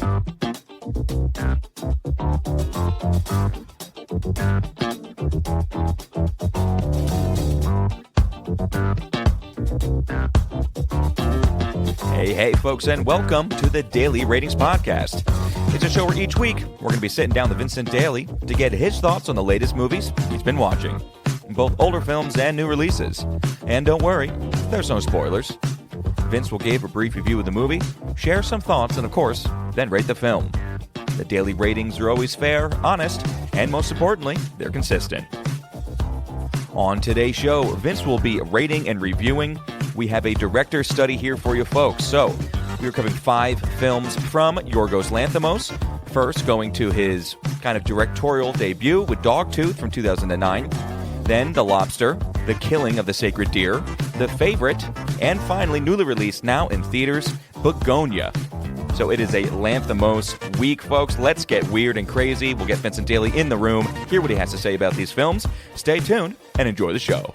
Hey, folks, and welcome to the Daily Ratings Podcast. It's a show where each week we're going to be sitting down with Vincent Daly to get his thoughts on the latest movies he's been watching, both older films and new releases. And don't worry, there's no spoilers. Vince will give a brief review of the movie, share some thoughts, and of course, then rate the film. The daily ratings are always fair, honest, and most importantly, they're consistent. On today's show, Vince will be rating and reviewing. We have a director's study here for you folks. So, we are covering 5 films from Yorgos Lanthimos. First, going to his kind of directorial debut with Dogtooth from 2009. Then, The Lobster, The Killing of the Sacred Deer, The Favorite, and finally, newly released now in theaters, Bugonia. So it is a Lanthimos week, folks. Let's get weird and crazy. We'll get Vincent Daly in the room, hear what he has to say about these films. Stay tuned and enjoy the show.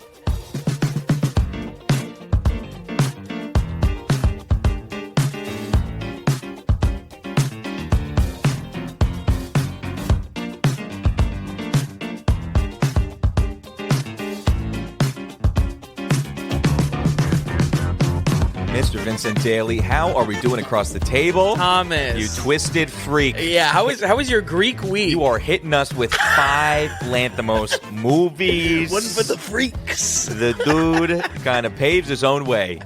Mr. Vincent Daly, how are we doing across the table? Thomas. You twisted freak. Yeah, how was your Greek week? You are hitting us with 5 Lanthimos movies. One for the freaks. The dude kind of paves his own way.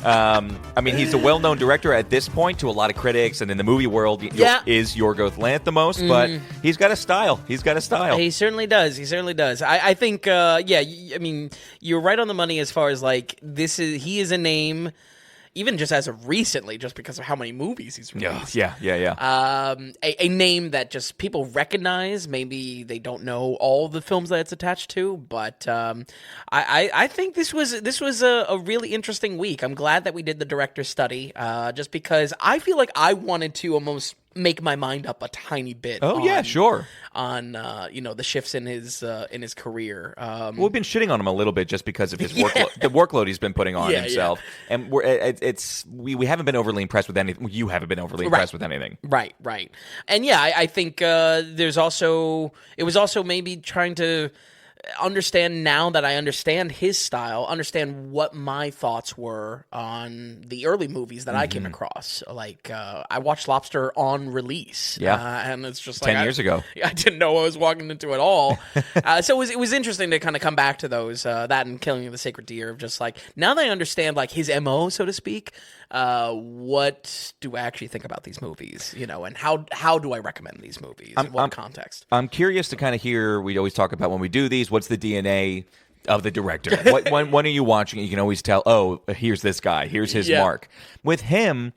I mean, he's a well-known director at this point to a lot of critics, and in the movie world is Yorgos Lanthimos, but he's got a style. He certainly does. I think, I mean, you're right on the money as far as, like, he is a name, even just as of recently, just because of how many movies he's released. Yeah. A name that just people recognize. Maybe they don't know all the films that it's attached to, but I think this was a really interesting week. I'm glad that we did the director's study, just because I feel like I wanted to almost make my mind up a tiny bit. Oh, yeah, sure. On the shifts in his career. We've been shitting on him a little bit just because of his workload, the workload he's been putting on himself, and we haven't been overly impressed with anything. You haven't been overly impressed with anything, right? And I think it was also maybe trying to understand, now that I understand his style, understand what my thoughts were on the early movies that I came across. Like, I watched Lobster on release. And it's just like 10 years ago. I didn't know what I was walking into at all. So it was interesting to kind of come back to those, that and Killing of the Sacred Deer, of just like, now that I understand like his MO, so to speak, what do I actually think about these movies, and how do I recommend these movies? In what context? I'm curious to kind of hear, we always talk about when we do these, what's the DNA of the director? When are you watching it? You can always tell, oh, here's this guy, here's his mark. With him,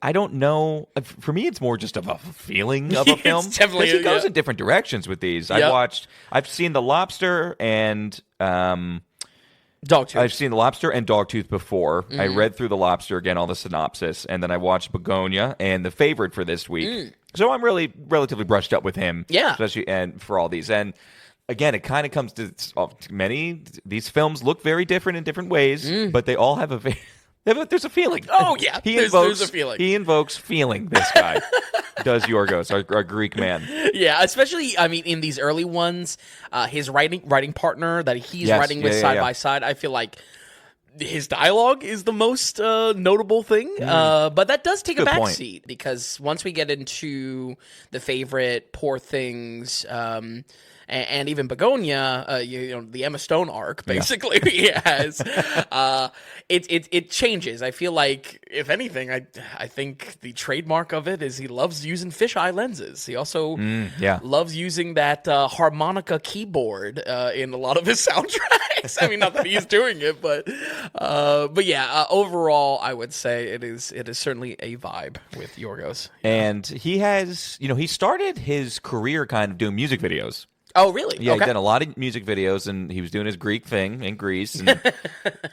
I don't know. For me, it's more just of a feeling of a film. Definitely, he goes in different directions with these. I've seen The Lobster and Dogtooth. I've seen The Lobster and Dogtooth before. I read through The Lobster, again, all the synopsis, and then I watched Bugonia and The Favorite for this week. So I'm really relatively brushed up with him, especially and for all these. And again, it kind of comes to these films look very different in different ways, but they all have there's a feeling. Oh, yeah. There's a feeling. He invokes feeling, this guy. Does Yorgos, our Greek man. Yeah, especially, I mean, in these early ones, his writing partner that he's writing with side by side, I feel like his dialogue is the most notable thing. But that does take a backseat, because once we get into The Favorite, Poor Things, and even Bugonia, the Emma Stone arc, basically, he has. It changes. I feel like, if anything, I think the trademark of it is he loves using fisheye lenses. He also loves using that harmonica keyboard in a lot of his soundtracks. I mean, not that he's doing it, but overall, I would say it is certainly a vibe with Yorgos. And he has, he started his career kind of doing music videos. Oh, really? Yeah, okay. He done a lot of music videos, and he was doing his Greek thing in Greece.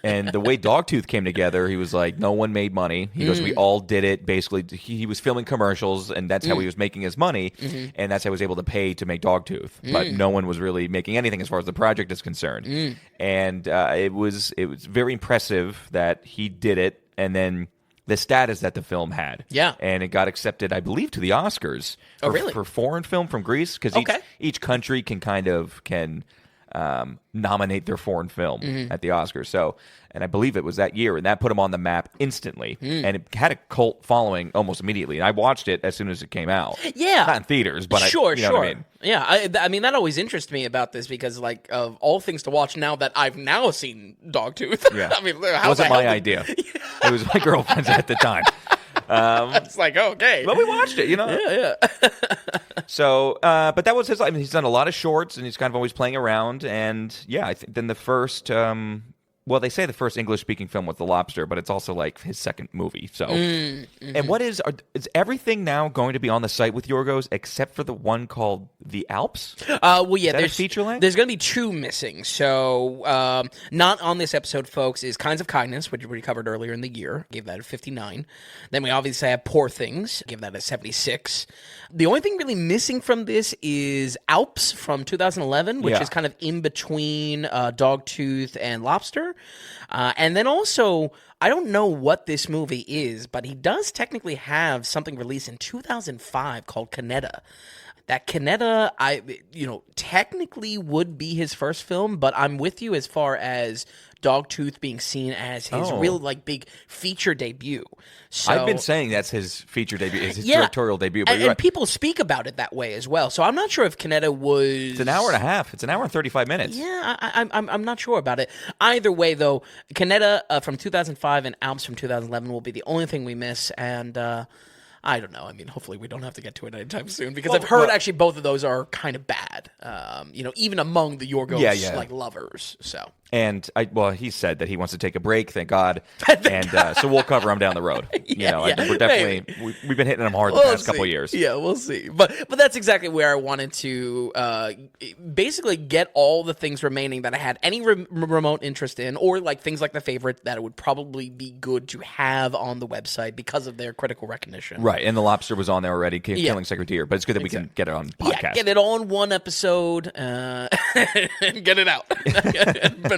And the way Dogtooth came together, he was like, no one made money. He goes, we all did it. Basically, he was filming commercials, and that's how he was making his money, and that's how he was able to pay to make Dogtooth. But no one was really making anything as far as the project is concerned. And it was very impressive that he did it, and then the status that the film had. Yeah. And it got accepted, I believe, to the Oscars. Oh, really? For foreign film from Greece, because each country can nominate their foreign film at the Oscars. So, and I believe it was that year, and that put them on the map instantly. And it had a cult following almost immediately. And I watched it as soon as it came out. Yeah. Not in theaters, but sure. What I mean? Yeah, I mean, that always interests me about this because, like, of all things to watch now that I've now seen Dogtooth. Yeah. I mean, it wasn't my idea. It was my girlfriend's at the time. It's like, okay. But we watched it, Yeah. So, but that was his. I mean, he's done a lot of shorts, and he's kind of always playing around. And yeah, I think then the first. Well, they say the first English-speaking film was The Lobster, but it's also like his second movie. So, and what is everything now going to be on the site with Yorgos except for the one called The Alps? Well, yeah, there's feature length. There's going to be 2 missing. So, not on this episode, folks, is Kinds of Kindness, which we covered earlier in the year. Gave that a 59. Then we obviously have Poor Things. Give that a 76. The only thing really missing from this is Alps from 2011, which is kind of in between Dogtooth and Lobster. And then also, I don't know what this movie is, but he does technically have something released in 2005 called Canetta. That Canetta, technically would be his first film, but I'm with you as far as Dogtooth being seen as his real, like, big feature debut. So, I've been saying that's his feature debut, his directorial debut. But and people speak about it that way as well. So I'm not sure if Canetta was... It's an hour and a half. It's an hour and 35 minutes. Yeah, I'm not sure about it. Either way, though, Canetta from 2005 and Alps from 2011 will be the only thing we miss, and... I don't know. I mean, hopefully we don't have to get to it anytime soon because I've heard actually both of those are kind of bad. Even among the Yorgos like lovers. So. And he said that he wants to take a break. Thank God. So we'll cover him down the road. We're definitely we've been hitting him hard the past couple of years. Yeah, we'll see. But that's exactly where I wanted to basically get all the things remaining that I had any remote interest in, or like things like The Favorite that it would probably be good to have on the website because of their critical recognition. Right, and The Lobster was on there already, Killing Secretary, but it's good that we can get it on podcast. Yeah, get it all in one episode and get it out.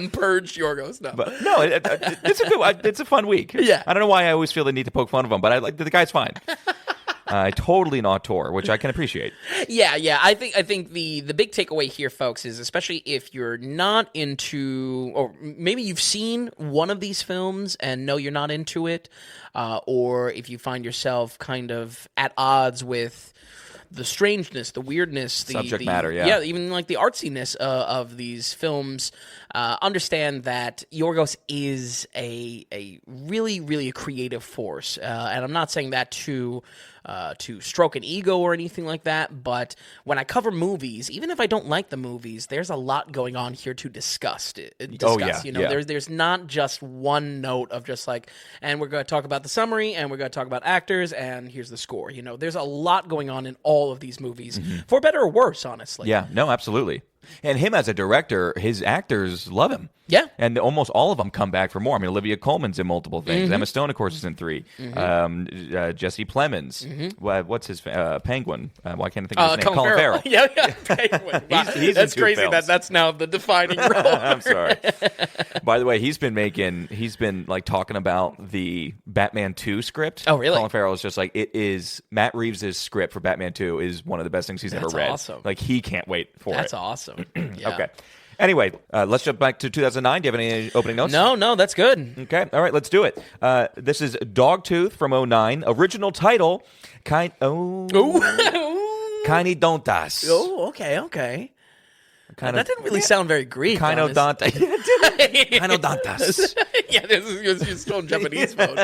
And purge Yorgos. No, it's a good. It's a fun week. Yeah, I don't know why I always feel the need to poke fun of him, but I like the guy's fine. Totally not tour, which I can appreciate. Yeah. I think the big takeaway here, folks, is especially if you're not into, or maybe you've seen one of these films and know you're not into it, or if you find yourself kind of at odds with the strangeness, the weirdness, the subject matter, even like the artsiness of these films. Understand that Yorgos is a really, really a creative force, and I'm not saying that to stroke an ego or anything like that. But when I cover movies, even if I don't like the movies, there's a lot going on here to discuss. There's not just one note of just like, and we're going to talk about the summary, and we're going to talk about actors, and here's the score. There's a lot going on in all of these movies, for better or worse, honestly. Yeah, no, absolutely. And him as a director, his actors love him. Yeah. And almost all of them come back for more. I mean, Olivia Colman's in multiple things. Emma Stone, of course, is in 3. Jesse Plemons. What's his Penguin? Why can't I think of his name? Colin Farrell. Yeah. Penguin. He's that's in 2 crazy. films. That's now the defining role. I'm sorry. By the way, he's been like talking about the Batman 2 script. Oh, really? Colin Farrell is just like, it is Matt Reeves' script for Batman 2 is one of the best things he's ever read. That's awesome. Like, he can't wait for it. That's awesome. Yeah. Okay. Anyway, let's jump back to 2009. Do you have any opening notes? No, that's good. Okay. All right, let's do it. This is Dogtooth from 2009. Original title, Kini Dontas. Oh, okay. That didn't really sound very Greek. Kino Dontas. Yeah, you're still in Japanese mode.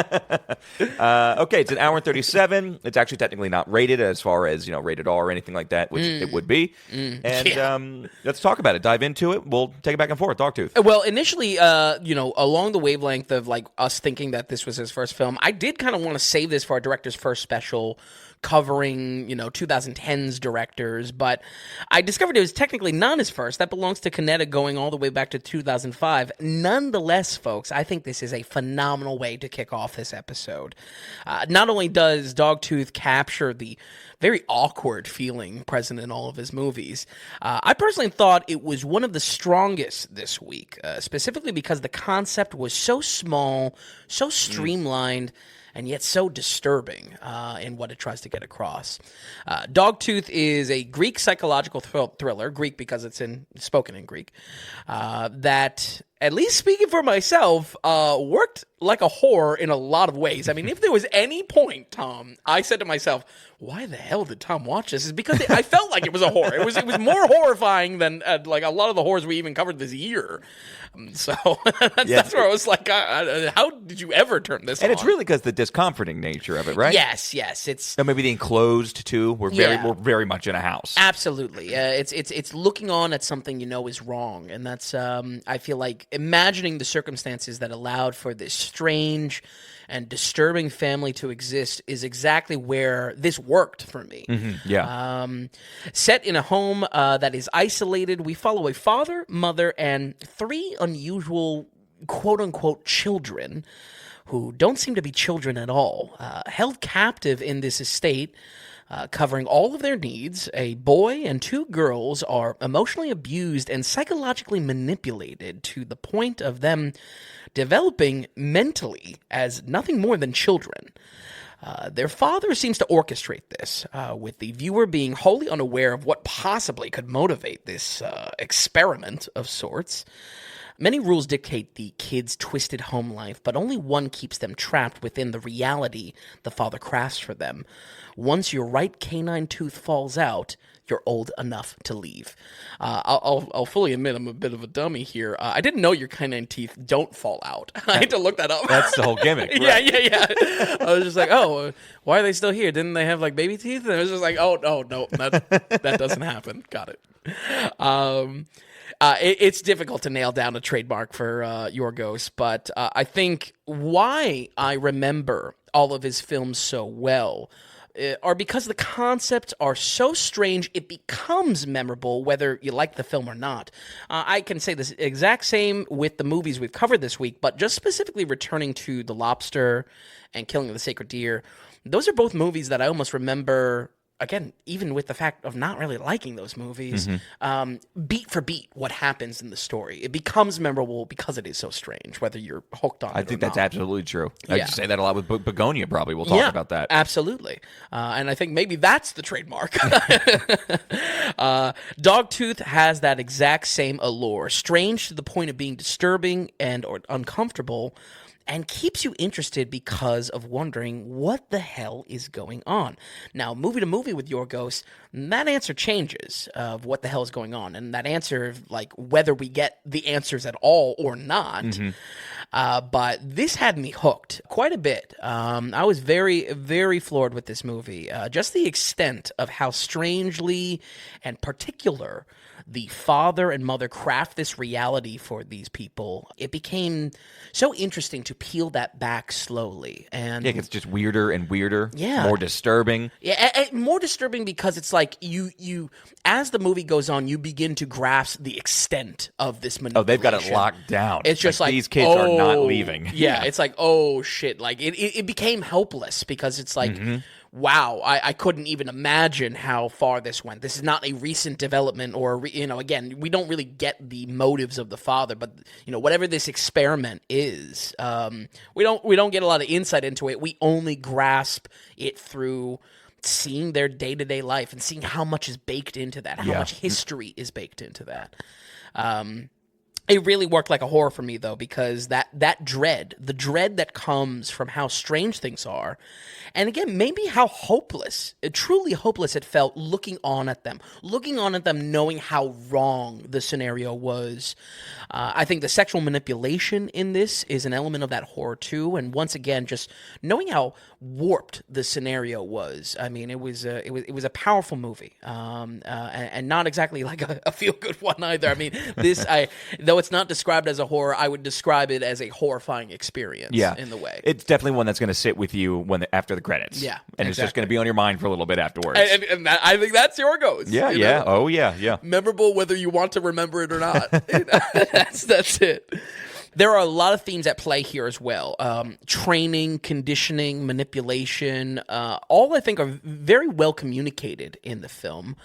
Okay, it's an hour and 37. It's actually technically not rated as far as, rated R or anything like that, which it would be. And let's talk about it. Dive into it. We'll take it back and forth. Dogtooth. Well, initially, along the wavelength of like us thinking that this was his first film, I did kind of want to save this for our director's first special, covering, 2010's directors, but I discovered it was technically not his first. That belongs to Canetta going all the way back to 2005. Nonetheless, folks, I think this is a phenomenal way to kick off this episode. Not only does Dogtooth capture the very awkward feeling present in all of his movies, I personally thought it was one of the strongest this week, specifically because the concept was so small, so streamlined, and yet so disturbing in what it tries to get across. Dogtooth is a Greek psychological thriller, Greek because it's spoken in Greek, that, at least speaking for myself, worked like a horror in a lot of ways. I mean, if there was any point, Tom, I said to myself, why the hell did Tom watch this? Is because I felt like it was a horror. It was more horrifying than like a lot of the horrors we even covered this year. So that's where I was like, how did you ever turn this on? And it's really because the discomforting nature of it, right? Yes. It's maybe the enclosed too. We're very much in a house. Absolutely. It's looking on at something you know is wrong, and that's I feel like imagining the circumstances that allowed for this strange and disturbing family to exist is exactly where this worked for me. Set in a home that is isolated, we follow a father, mother, and 3 unusual quote-unquote children who don't seem to be children at all, held captive in this estate, covering all of their needs. A boy and 2 girls are emotionally abused and psychologically manipulated to the point of them developing mentally as nothing more than children. Their father seems to orchestrate this, with the viewer being wholly unaware of what possibly could motivate this experiment of sorts. Many rules dictate the kids' twisted home life, but only one keeps them trapped within the reality the father crafts for them. Once your right canine tooth falls out, you're old enough to leave. I'll fully admit I'm a bit of a dummy here. I didn't know your canine teeth don't fall out. I had to look that up. That's the whole gimmick. Right? Yeah. I was just like, oh, why are they still here? Didn't they have like baby teeth? And I was just like, oh, no, that doesn't happen. Got it. It's difficult to nail down a trademark for Yorgos, but I think why I remember all of his films so well are because the concepts are so strange it becomes memorable whether you like the film or not. I can say this exact same with the movies we've covered this week, but just specifically returning to The Lobster and Killing of the Sacred Deer, those are both movies that I almost remember, again, even with the fact of not really liking those movies, beat for beat what happens in the story. It becomes memorable because it is so strange, whether you're hooked on it or not. I think that's absolutely true. I say that a lot with Bugonia, probably. We'll talk about that. Absolutely. And I think maybe that's the trademark. Dogtooth has that exact same allure, strange to the point of being disturbing and or uncomfortable, and keeps you interested because of wondering what the hell is going on. Now, movie to movie with Yorgos, that answer changes of what the hell is going on, and that answer, like whether we get the answers at all or not. But this had me hooked quite a bit. I was very, very floored with this movie. Just the extent of how strangely and particular the father and mother craft this reality for these people. It became so interesting to peel that back slowly. And it gets just weirder and weirder. Yeah. More disturbing. Yeah, more disturbing because it's like you as the movie goes on, you begin to grasp the extent of this manipulation. Oh, they've got it locked down. It's just like these kids are not leaving. Yeah, it's like, oh shit. Like it became helpless because it's like, wow, I couldn't even imagine how far this went. This is not a recent development or, again, we don't really get the motives of the father, but, whatever this experiment is, we don't get a lot of insight into it. We only grasp it through seeing their day-to-day life and seeing how much is baked into that, how much history is baked into that. It really worked like a horror for me, though, because that dread, the dread that comes from how strange things are, and again, maybe how hopeless, truly hopeless it felt looking on at them, knowing how wrong the scenario was. I think the sexual manipulation in this is an element of that horror, too, and once again, just knowing how warped the scenario was. I mean, it was a powerful movie, and not exactly like a feel-good one either. I mean, though it's not described as a horror, I would describe it as a horrifying experience in the way. It's definitely one that's going to sit with you after the credits. Yeah, and it's just going to be on your mind for a little bit afterwards. And I think that's Yorgos. Yeah. Oh, yeah. Memorable whether you want to remember it or not. That's it. There are a lot of themes at play here as well. Training, conditioning, manipulation, all I think are very well communicated in the film.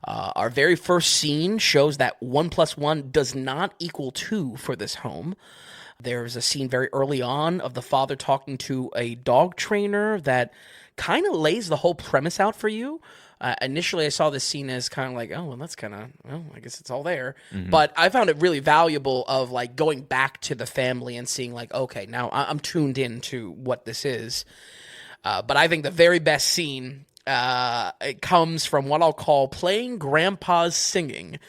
Our very first scene shows that 1 + 1 does not equal 2 for this home. There's a scene very early on of the father talking to a dog trainer that kind of lays the whole premise out for you. Initially, I saw this scene as kind of like, oh, well, that's kind of, well, I guess it's all there. Mm-hmm. But I found it really valuable of like going back to the family and seeing like, okay, now I'm tuned in to what this is. But I think the very best scene, it comes from what I'll call playing grandpa's singing.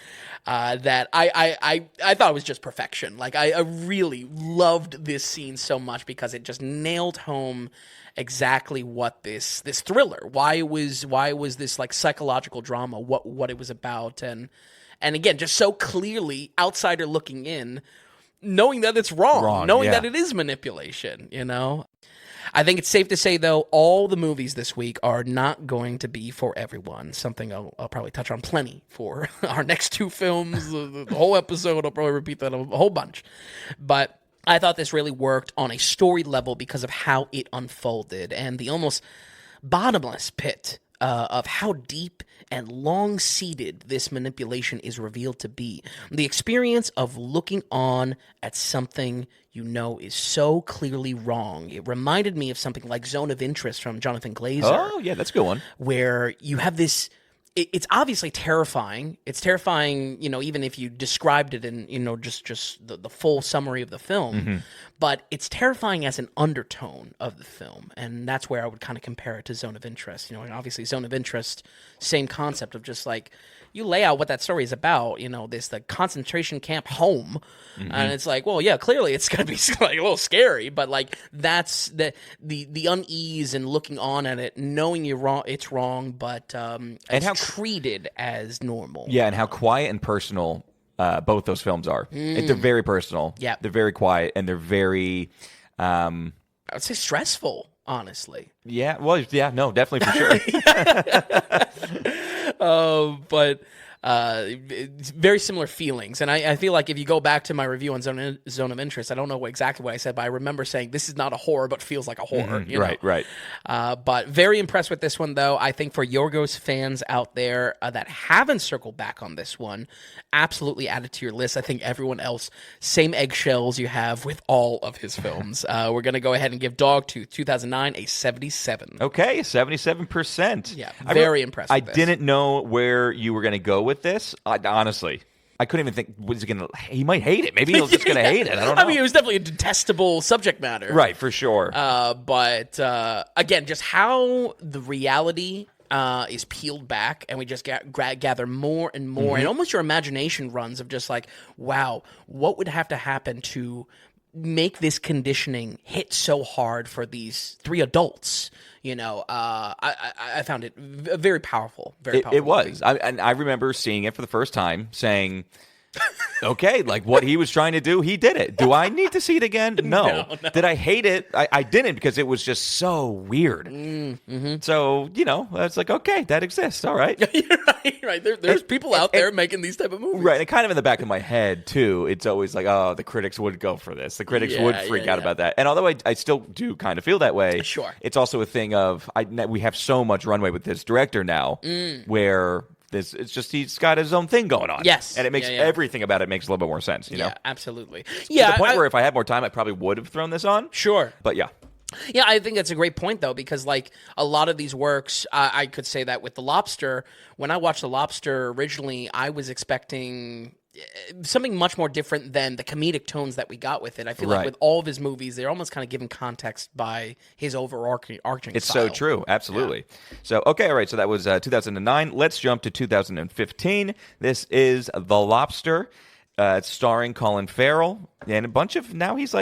That I thought it was just perfection. Like I really loved this scene so much because it just nailed home exactly what this thriller, why it was this like psychological drama, what it was about, and again, just so clearly outsider looking in, knowing that it's wrong knowing that it is manipulation, you know. I think it's safe to say, though, all the movies this week are not going to be for everyone. Something I'll probably touch on plenty for our next two films. The whole episode, I'll probably repeat that a whole bunch. But I thought this really worked on a story level because of how it unfolded and the almost bottomless pit of how deep and long-seated this manipulation is revealed to be. The experience of looking on at something you know is so clearly wrong. It reminded me of something like Zone of Interest from Jonathan Glazer. Oh, yeah, that's a good one. Where you have this... It's obviously terrifying. It's terrifying, you know, even if you described it in, you know, just the full summary of the film. Mm-hmm. But it's terrifying as an undertone of the film. And that's where I would kind of compare it to Zone of Interest. You know, and obviously Zone of Interest, same concept of just like, you lay out what that story is about, you know, the concentration camp home. Mm-hmm. And it's like, well, yeah, clearly it's going to be like a little scary, but like that's the unease and looking on at it, knowing it's wrong, but it's treated as normal. Yeah, and how quiet and personal both those films are. They're very personal. Yeah. They're very quiet, and they're very... I would say stressful, honestly. Yeah, well, yeah, no, definitely for sure. But very similar feelings. And I feel like if you go back to my review on Zone of Interest, I don't know exactly what I said, but I remember saying this is not a horror, but feels like a horror. Mm-hmm. Right. But very impressed with this one, though. I think for Yorgos fans out there that haven't circled back on this one, absolutely add it to your list. I think everyone else, same eggshells you have with all of his films. We're going to go ahead and give Dogtooth 2009 a 77. Okay, 77%. Yeah, very impressed with this. I didn't know where you were going to go with this. Honestly, I couldn't even think, he might hate it. Maybe he's just going to hate it. I don't know. I mean, it was definitely a detestable subject matter. Right, for sure. But again, just how the reality is peeled back, and we just gather more and more, and almost your imagination runs of just like, wow, what would have to happen to make this conditioning hit so hard for these three adults? You know, I found it very powerful. Very powerful. It was. I remember seeing it for the first time, saying, okay, like what he was trying to do, he did it. Do I need to see it again? No. Did I hate it? I didn't, because it was just so weird. Mm-hmm. So, you know, it's like, okay, that exists. All right. Right. There's people out there making these type of movies. Right. And kind of in the back of my head, too, it's always like, oh, the critics would go for this. The critics would freak out about that. And although I still do kind of feel that way, sure, it's also a thing of we have so much runway with this director now where... It's just he's got his own thing going on. Yes. And it makes everything about it makes a little bit more sense, you know? Yeah, absolutely. To the point where if I had more time, I probably would have thrown this on. Sure. But yeah. Yeah, I think that's a great point, though, because like a lot of these works, I could say that with The Lobster, when I watched The Lobster originally, I was expecting something much more different than the comedic tones that we got with it. I feel like with all of his movies, they're almost kind of given context by his overarching It's style. so true. Absolutely. Yeah. So, okay, all right. So that was 2009. Let's jump to 2015. This is The Lobster. It's starring Colin Farrell and a bunch of, now he's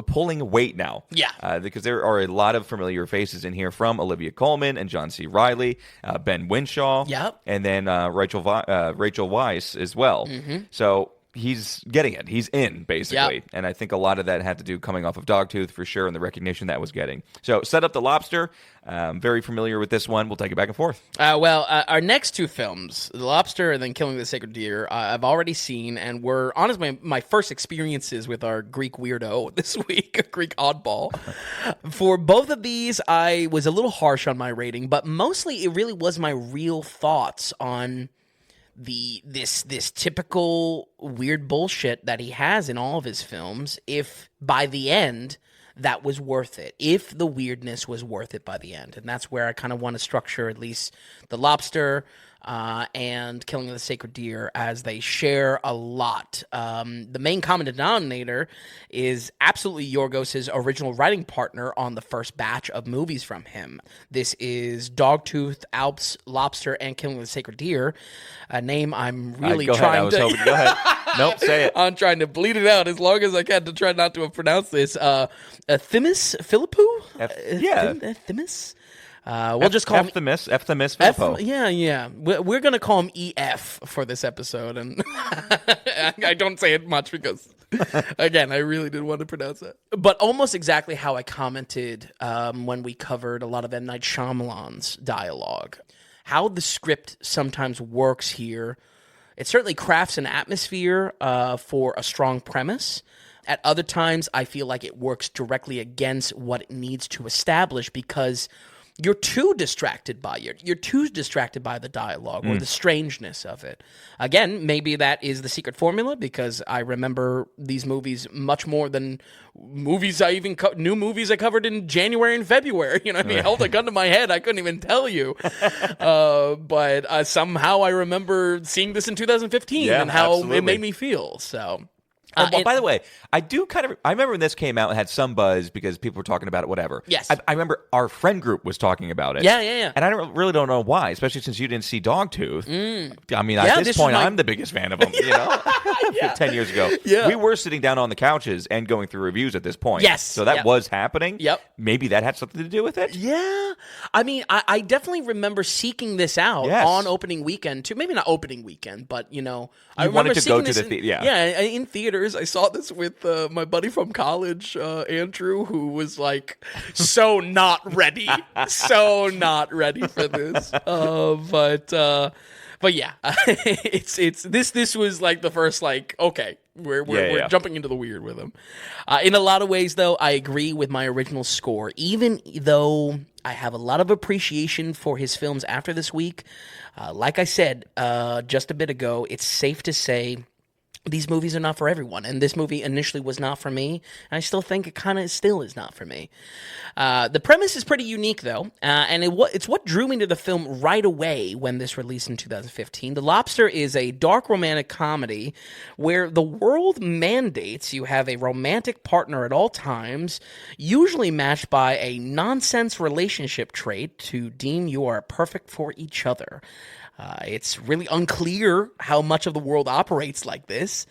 pulling weight now. Yeah. Because there are a lot of familiar faces in here from Olivia Colman and John C. Reilly, Ben Whishaw. Yep. And then Rachel Weisz as well. Mm-hmm. So he's getting it. He's in, basically. Yep. And I think a lot of that had to do coming off of Dogtooth for sure and the recognition that was getting. So set up The Lobster. Very familiar with this one. We'll take it back and forth. Our next two films, The Lobster and then Killing the Sacred Deer, I've already seen and were honestly my first experiences with our Greek weirdo this week, a Greek oddball. For both of these, I was a little harsh on my rating, but mostly it really was my real thoughts on this typical weird bullshit that he has in all of his films, if by the end that was worth it, if the weirdness was worth it by the end. And that's where I kind of want to structure at least The Lobster and Killing of the Sacred Deer, as they share a lot. The main common denominator is absolutely Yorgos's original writing partner on the first batch of movies from him. This is Dogtooth, Alps, Lobster, and Killing of the Sacred Deer, a name I'm really go trying ahead. I was hoping. Go ahead. Nope, say it. I'm trying to bleed it out as long as I can to try not to pronounce this. Themis Philippou? Themis? We'll just call him Themis Philippou. Yeah. We're going to call him EF for this episode. And I don't say it much because, again, I really didn't want to pronounce it. But almost exactly how I commented when we covered a lot of M. Night Shyamalan's dialogue. How the script sometimes works here. It certainly crafts an atmosphere for a strong premise. At other times, I feel like it works directly against what it needs to establish because you're too distracted by it. You're too distracted by the dialogue or the strangeness of it. Again, maybe that is the secret formula because I remember these movies much more than movies I even new movies I covered in January and February. You know what I mean? Held a gun to my head. I couldn't even tell you. But somehow I remember seeing this in 2015 and how absolutely. It made me feel. So... by the way, I remember when this came out and had some buzz because people were talking about it, whatever. Yes. I remember our friend group was talking about it. Yeah. And I really don't know why, especially since you didn't see Dogtooth. I mean, at this point, I'm the biggest fan of them, you know? 10 years ago. Yeah. We were sitting down on the couches and going through reviews at this point. Yes. So that was happening. Yep. Maybe that had something to do with it? Yeah. I mean, I definitely remember seeking this out on opening weekend, too. Maybe not opening weekend, but, you know. I wanted to go to the theater. Yeah. Yeah, in theaters. I saw this with my buddy from college, Andrew, who was like so not ready for this. But yeah, this was like the first okay, we're jumping into the weird with him. In a lot of ways, though, I agree with my original score. Even though I have a lot of appreciation for his films after this week, like I said just a bit ago, it's safe to say these movies are not for everyone, and this movie initially was not for me, and I still think it kind of still is not for me. The premise is pretty unique, though, and it's what drew me to the film right away when this released in 2015. The Lobster is a dark romantic comedy where the world mandates you have a romantic partner at all times, usually matched by a nonsense relationship trait to deem you are perfect for each other. It's really unclear how much of the world operates like this,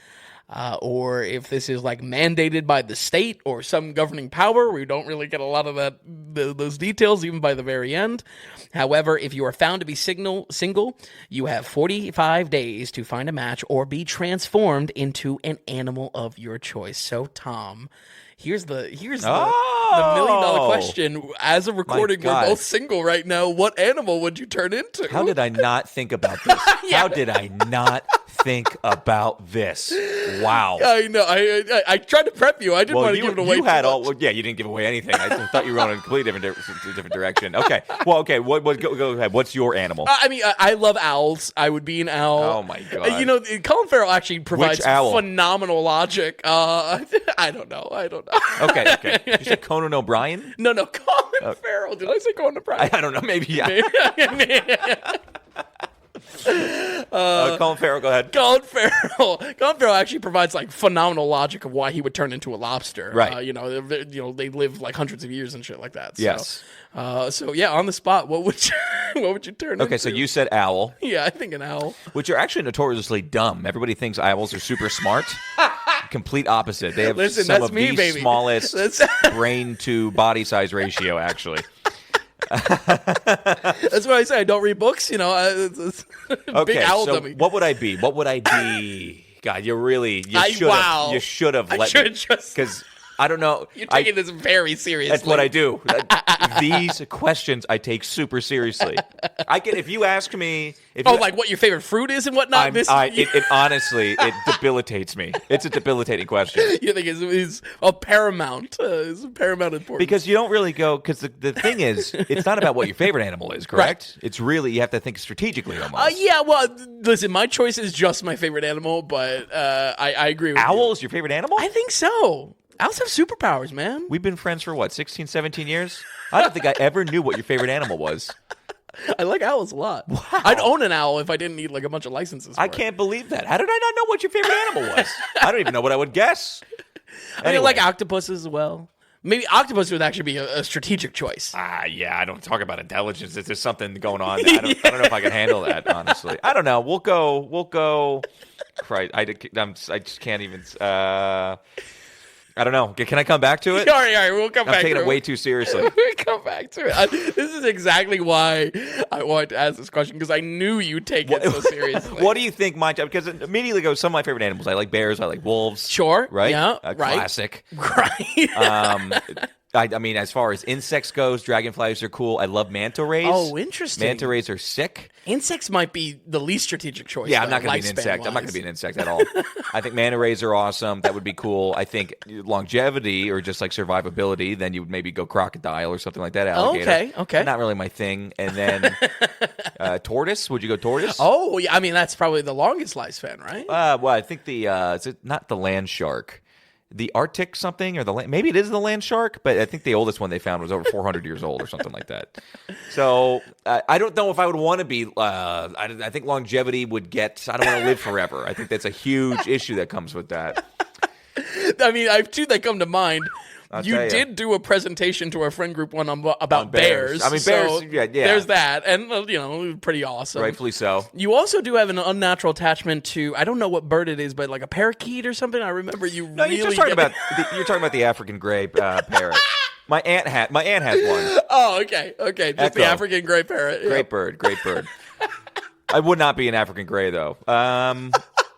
or if this is mandated by the state or some governing power. We don't really get a lot of those details even by the very end. However, if you are found to be single, you have 45 days to find a match or be transformed into an animal of your choice. So, Tom, here's the $1,000,000 question. As of recording, we're both single right now. What animal would you turn into? How did I not think about this? How did I not think about this? Wow. I know. I tried to prep you. I didn't want to give it away. You didn't give away anything. I thought you were on a completely different direction. Okay. Well, okay. Go ahead. What's your animal? I mean, I love owls. I would be an owl. Oh my god. You know, Colin Farrell actually provides phenomenal logic. I don't know. Okay. You said Conan O'Brien? No, Colin Farrell. Did I say Conan O'Brien? I don't know. Maybe, yeah. Colin Farrell, go ahead. Colin Farrell actually provides phenomenal logic of why he would turn into a lobster. Right. They live hundreds of years and shit like that. So, yes. So yeah, on the spot, what would you turn into? Okay, so you said owl. Yeah, I think an owl. Which are actually notoriously dumb. Everybody thinks owls are super smart. Complete opposite. They have some of the smallest brain to body size ratio, actually. That's what I say. I don't read books. Big owl dummy. What would I be? God, you should have let me. Because I don't know. You're taking this very seriously. That's what I do. These questions I take super seriously. If you ask me, like what your favorite fruit is and whatnot. It honestly, it debilitates me. It's a debilitating question. You think it's a paramount? It's a paramount importance because you don't really go. Because the thing is, it's not about what your favorite animal is, correct? Right. It's really you have to think strategically almost. Yeah. Well, listen, my choice is just my favorite animal, but I agree with you. Owl is your favorite animal? I think so. Owls have superpowers, man. We've been friends for what, 16, 17 years? I don't think I ever knew what your favorite animal was. I like owls a lot. Wow. I'd own an owl if I didn't need like a bunch of licenses for I can't believe that. How did I not know what your favorite animal was? I don't even know what I would guess. Anyway. I mean, like octopuses as well. Maybe octopus would actually be a strategic choice. Yeah, I don't talk about intelligence. If there's something going on, I don't know if I can handle that, honestly. I don't know. We'll go. Christ, I just can't even. I don't know. Can I come back to it? All right, we'll come back to it. I'm taking it way too seriously. We'll come back to it. This is exactly why I wanted to ask this question, because I knew you'd take it so seriously. What do you think because it immediately goes some of my favorite animals. I like bears. I like wolves. Sure. Right? Yeah. Classic. Right. I mean, as far as insects goes, dragonflies are cool. I love manta rays. Oh, interesting. Manta rays are sick. Insects might be the least strategic choice. Yeah, I'm not going to be an insect. I'm not going to be an insect at all. I think manta rays are awesome. That would be cool. I think longevity or just like survivability, then you would maybe go crocodile or something like that. Alligator. Okay. Not really my thing. And then tortoise. Would you go tortoise? Oh, yeah. I mean, that's probably the longest lifespan, right? Well, I think is it not the land shark? The Arctic something, or maybe it is the land shark, but I think the oldest one they found was over 400 years old or something like that. So I don't know if I would want to be. I think longevity would get. I don't want to live forever. I think that's a huge issue that comes with that. I mean, I have two that come to mind. You did do a presentation to our friend group one about bears. I mean, bears, yeah. There's that, and, pretty awesome. Rightfully so. You also do have an unnatural attachment to, I don't know what bird it is, but like a parakeet or something. I remember you really... you're talking about the African gray parrot. My aunt has one. Oh, okay. Just Echo. The African gray parrot. Yeah. Great bird. I would not be an African gray, though.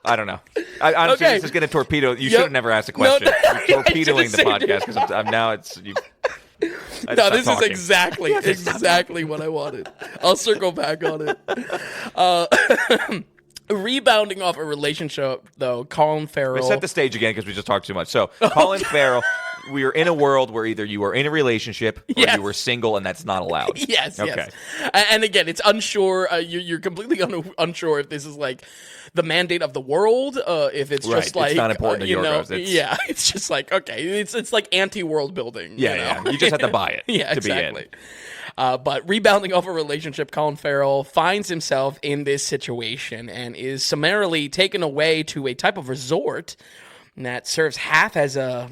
I don't know. Honestly, this is going to torpedo. You should have never asked a question. No, You're torpedoing the podcast because I'm now it's. No, this is exactly what I wanted. I'll circle back on it. Rebounding off a relationship, though, Colin Farrell. Let's set the stage again because we just talked too much. So, Colin Farrell. We are in a world where either you are in a relationship or you were single, and that's not allowed. Yes. Okay. And again, it's unsure. You're completely unsure if this is like the mandate of the world, if it's just like it's not important to your goes. Yeah, it's just like it's like anti-world building. Yeah. You just have to buy it to be in. But rebounding off a relationship, Colin Farrell finds himself in this situation and is summarily taken away to a type of resort that serves half as a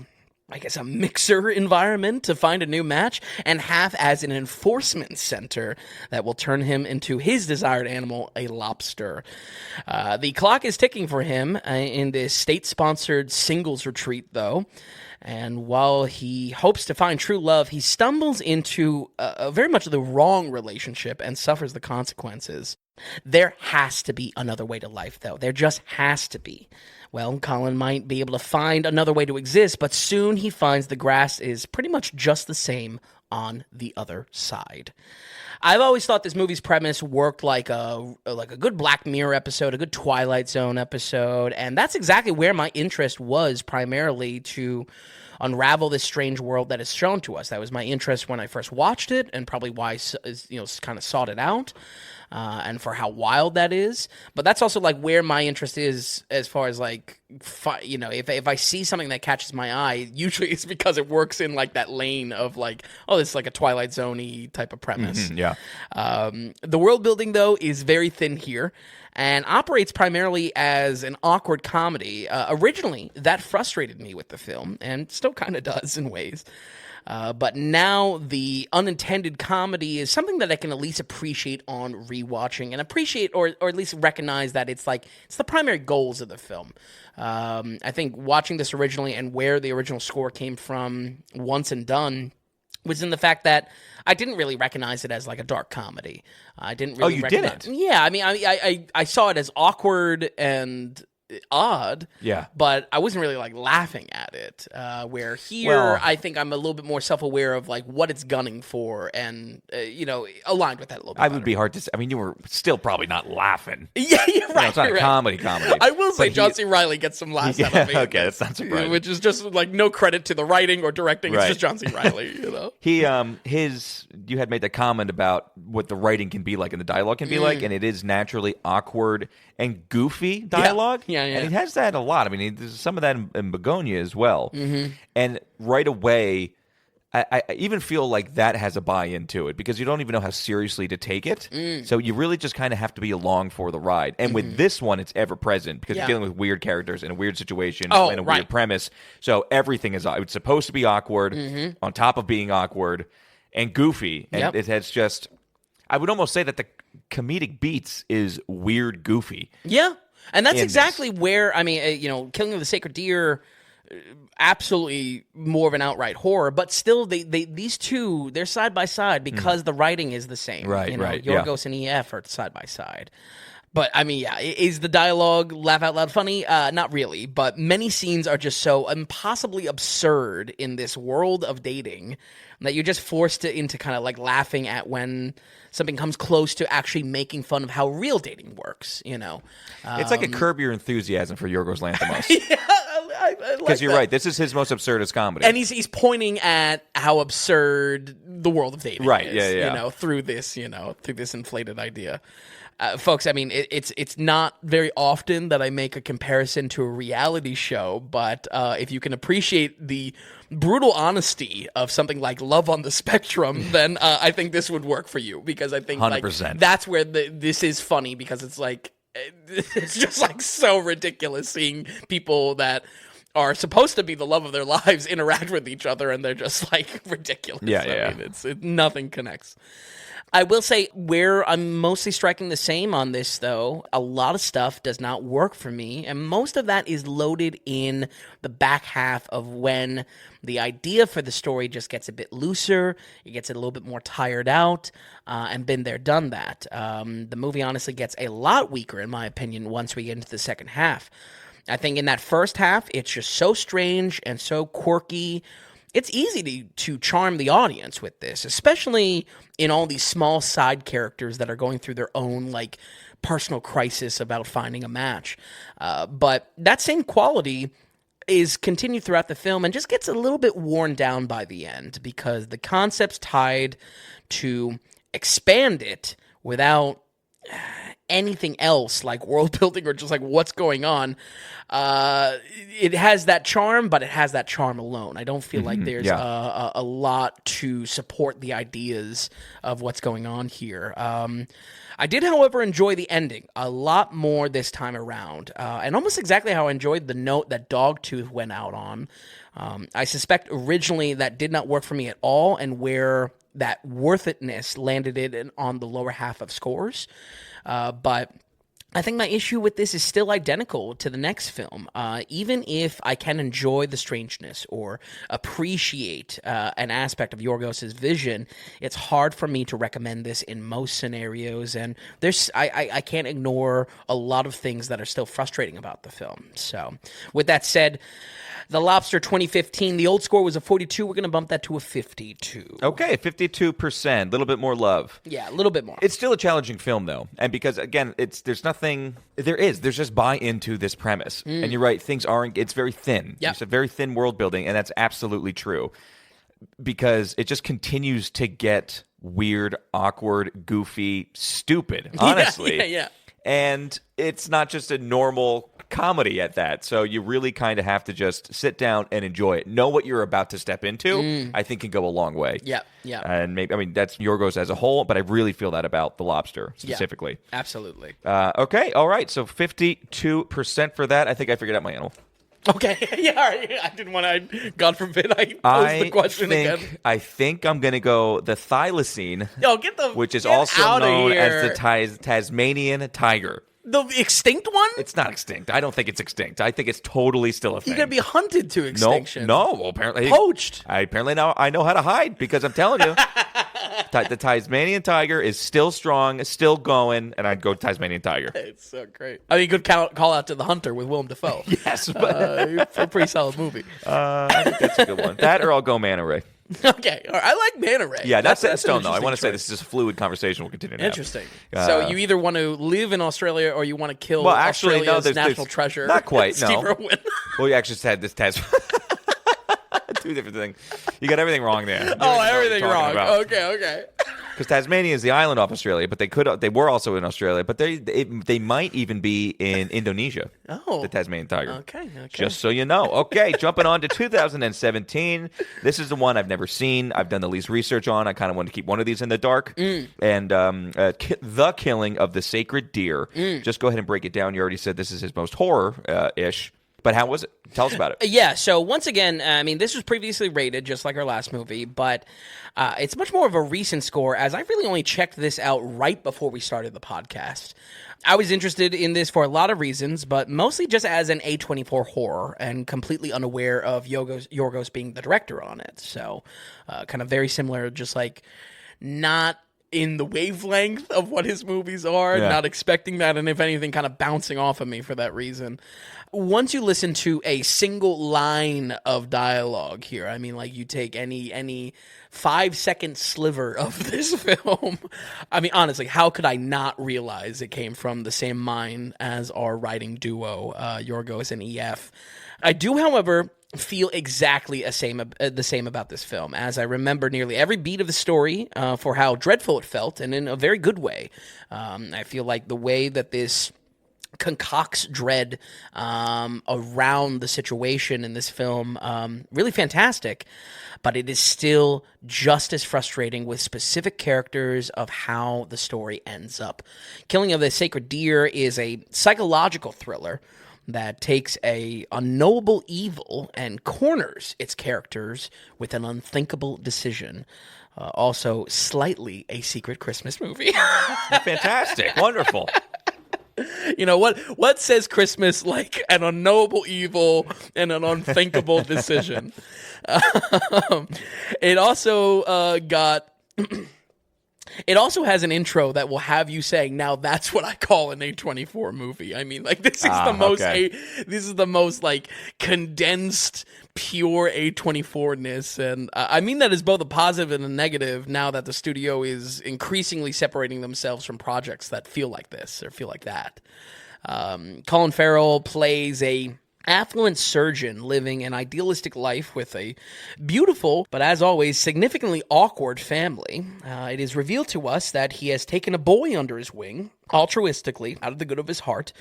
mixer environment to find a new match, and half as an enforcement center that will turn him into his desired animal, a lobster. The clock is ticking for him in this state-sponsored singles retreat, though. And while he hopes to find true love, he stumbles into very much the wrong relationship and suffers the consequences. There has to be another way to life, though. There just has to be. Well, Colin might be able to find another way to exist, but soon he finds the grass is pretty much just the same on the other side. I've always thought this movie's premise worked like a good Black Mirror episode, a good Twilight Zone episode, and that's exactly where my interest was, primarily to unravel this strange world that is shown to us. That was my interest when I first watched it, and probably why I kind of sought it out. And for how wild that is. But that's also like where my interest is as far as like, if I see something that catches my eye, usually it's because it works in like that lane of like, oh, this is like a Twilight Zone-y type of premise. Mm-hmm, yeah. The world building, though, is very thin here and operates primarily as an awkward comedy. Originally, that frustrated me with the film and still kind of does in ways. But now the unintended comedy is something that I can at least appreciate on rewatching and appreciate or at least recognize that it's the primary goals of the film. I think watching this originally and where the original score came from once and done was in the fact that I didn't really recognize it as like a dark comedy. I didn't really recognize. Didn't? Yeah, I mean, I saw it as awkward and odd. Yeah. But I wasn't really like laughing at it. Where here, I think I'm a little bit more self-aware of like what it's gunning for, and aligned with that a little bit. I would be hard to say. I mean, you were still probably not laughing. Yeah, you're right. It's not a comedy. I will say John C. Reilly gets some laughs out of me. Okay, that's not surprising. Which is just like no credit to the writing or directing. It's just John C. Reilly. You had made the comment about what the writing can be like and the dialogue can be like, and it is naturally awkward and goofy dialogue. Yeah. And it has that a lot. I mean, there's some of that in Bugonia as well. Mm-hmm. And right away, I even feel like that has a buy-in to it because you don't even know how seriously to take it. So you really just kind of have to be along for the ride. And with this one, it's ever-present because you're dealing with weird characters in a weird situation and a weird premise. So everything is it's supposed to be awkward on top of being awkward and goofy. And it has just... I would almost say that the comedic beats is weird goofy. Yeah. And that's exactly where, I mean, Killing of the Sacred Deer... absolutely more of an outright horror, but still these two, they're side by side because the writing is the same. Right. Yorgos and EF are side by side. But I mean, is the dialogue laugh out loud funny? Not really, but many scenes are just so impossibly absurd in this world of dating that you're just forced into kind of like laughing at when something comes close to actually making fun of how real dating works, It's like a Curb Your Enthusiasm for Yorgos Lanthimos. Because you're right. This is his most absurdist comedy. And he's pointing at how absurd the world of dating is, through this inflated idea. Folks, I mean, it's not very often that I make a comparison to a reality show, but if you can appreciate the brutal honesty of something like Love on the Spectrum, then I think this would work for you, because I think 100%. That's where this is funny, because it's like it's just like so ridiculous seeing people that are supposed to be the love of their lives interact with each other, and they're just like ridiculous. I mean, nothing connects. I will say where I'm mostly striking the same on this, though, a lot of stuff does not work for me, and most of that is loaded in the back half of when the idea for the story just gets a bit looser, it gets a little bit more tired out, and been there, done that. The movie honestly gets a lot weaker, in my opinion, once we get into the second half. I think in that first half, it's just so strange and so quirky. It's easy to charm the audience with this, especially in all these small side characters that are going through their own like personal crisis about finding a match. But that same quality is continued throughout the film and just gets a little bit worn down by the end, because the concept's tied to expand it without anything else like world building or just like what's going on. It has that charm, but it has that charm alone. I don't feel like there's a lot to support the ideas of what's going on here. I did, however, enjoy the ending a lot more this time around, and almost exactly how I enjoyed the note that Dogtooth went out on. I suspect originally that did not work for me at all, and where that worth itness landed it on the lower half of scores. But I think my issue with this is still identical to the next film. Even if I can enjoy the strangeness or appreciate an aspect of Yorgos' vision, it's hard for me to recommend this in most scenarios. And I can't ignore a lot of things that are still frustrating about the film. So with that said, The Lobster 2015, the old score was a 42. We're going to bump that to a 52. Okay, 52%. A little bit more love. Yeah, a little bit more. It's still a challenging film, though. And because, again, there's just buy-in to this premise. And you're right, it's very thin. Yep. It's a very thin world building, and that's absolutely true. Because it just continues to get weird, awkward, goofy, stupid, honestly. Yeah. And it's not just a normal comedy at that. So you really kind of have to just sit down and enjoy it. Know what you're about to step into, I think can go a long way. Yeah. And maybe, that's Yorgos as a whole, but I really feel that about The Lobster specifically. Yeah, absolutely. Okay, all right. So 52% for that. I think I figured out my animal. Okay, I didn't want to, God forbid, I posed the question again. I think I'm going to go the thylacine, Yo, which is also known as the Tasmanian tiger. The extinct one? It's not extinct. I don't think it's extinct. I think it's totally still a thing. You're going to be hunted to extinction. No. Well, apparently. Poached. Apparently now I know how to hide because I'm telling you. The Tasmanian tiger is still strong, still going, and I'd go Tasmanian tiger. It's so great. I mean, good call out to The Hunter with Willem Dafoe. Yes. But a pretty solid movie. I think that's a good one. That or I'll go Manta Ray. Okay. All right. I like Manta Ray. Yeah, that's set in stone, though. I want to say this is just a fluid conversation we'll continue to have. Interesting. So you either want to live in Australia or you want to kill Australia's national treasure. Not quite, no. Steve Irwin. Well, you actually said this test. Two different things. You got everything wrong there. Everything wrong. Okay. Because Tasmania is the island off Australia, but they were also in Australia, but they might even be in Indonesia. Oh, the Tasmanian tiger. Okay. Just so you know. Okay, jumping on to 2017. This is the one I've never seen. I've done the least research on. I kind of wanted to keep one of these in the dark. And The Killing of the Sacred Deer. Just go ahead and break it down. You already said this is his most horror-ish. But how was it? Tell us about it. Yeah, so once again, I mean, this was previously rated just like our last movie, but it's much more of a recent score, as I really only checked this out right before we started the podcast. I was interested in this for a lot of reasons, but mostly just as an A24 horror and completely unaware of Yorgos being the director on it. So kind of very similar, just like not in the wavelength of what his movies are, not expecting that, and if anything, kind of bouncing off of me for that reason. Once you listen to a single line of dialogue here, I mean, like you take any 5-second sliver of this film, I mean, honestly, how could I not realize it came from the same mind as our writing duo, Yorgos and EF? I do, however, feel exactly the same about this film, as I remember nearly every beat of the story for how dreadful it felt, and in a very good way. I feel like the way that this concocts dread around the situation in this film, really fantastic, but it is still just as frustrating with specific characters of how the story ends up. Killing of the Sacred Deer is a psychological thriller that takes a unknowable evil and corners its characters with an unthinkable decision. Also, slightly a secret Christmas movie. Fantastic. Wonderful. You know, what says Christmas like an unknowable evil and an unthinkable decision? It also It also has an intro that will have you saying, "Now that's what I call an A24 movie." I mean, like this is the most like condensed, pure A24-ness, and I mean that as both a positive and a negative. Now that the studio is increasingly separating themselves from projects that feel like this or feel like that. Colin Farrell plays a affluent surgeon living an idealistic life with a beautiful, but as always, significantly awkward family. It is revealed to us that he has taken a boy under his wing, altruistically, out of the good of his heart,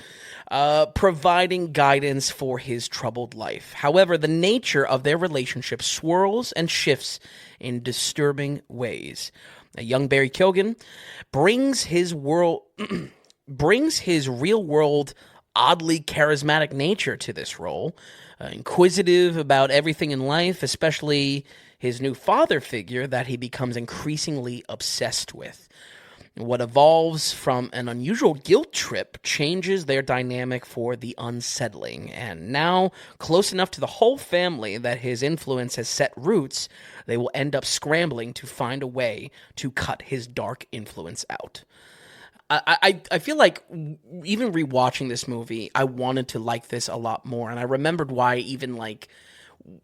providing guidance for his troubled life. However, the nature of their relationship swirls and shifts in disturbing ways. A young Barry Keoghan brings his real-world oddly charismatic nature to this role, inquisitive about everything in life, especially his new father figure that he becomes increasingly obsessed with. What evolves from an unusual guilt trip changes their dynamic for the unsettling, and now close enough to the whole family that his influence has set roots, they will end up scrambling to find a way to cut his dark influence out. I feel like even rewatching this movie, I wanted to like this a lot more, and I remembered why I even like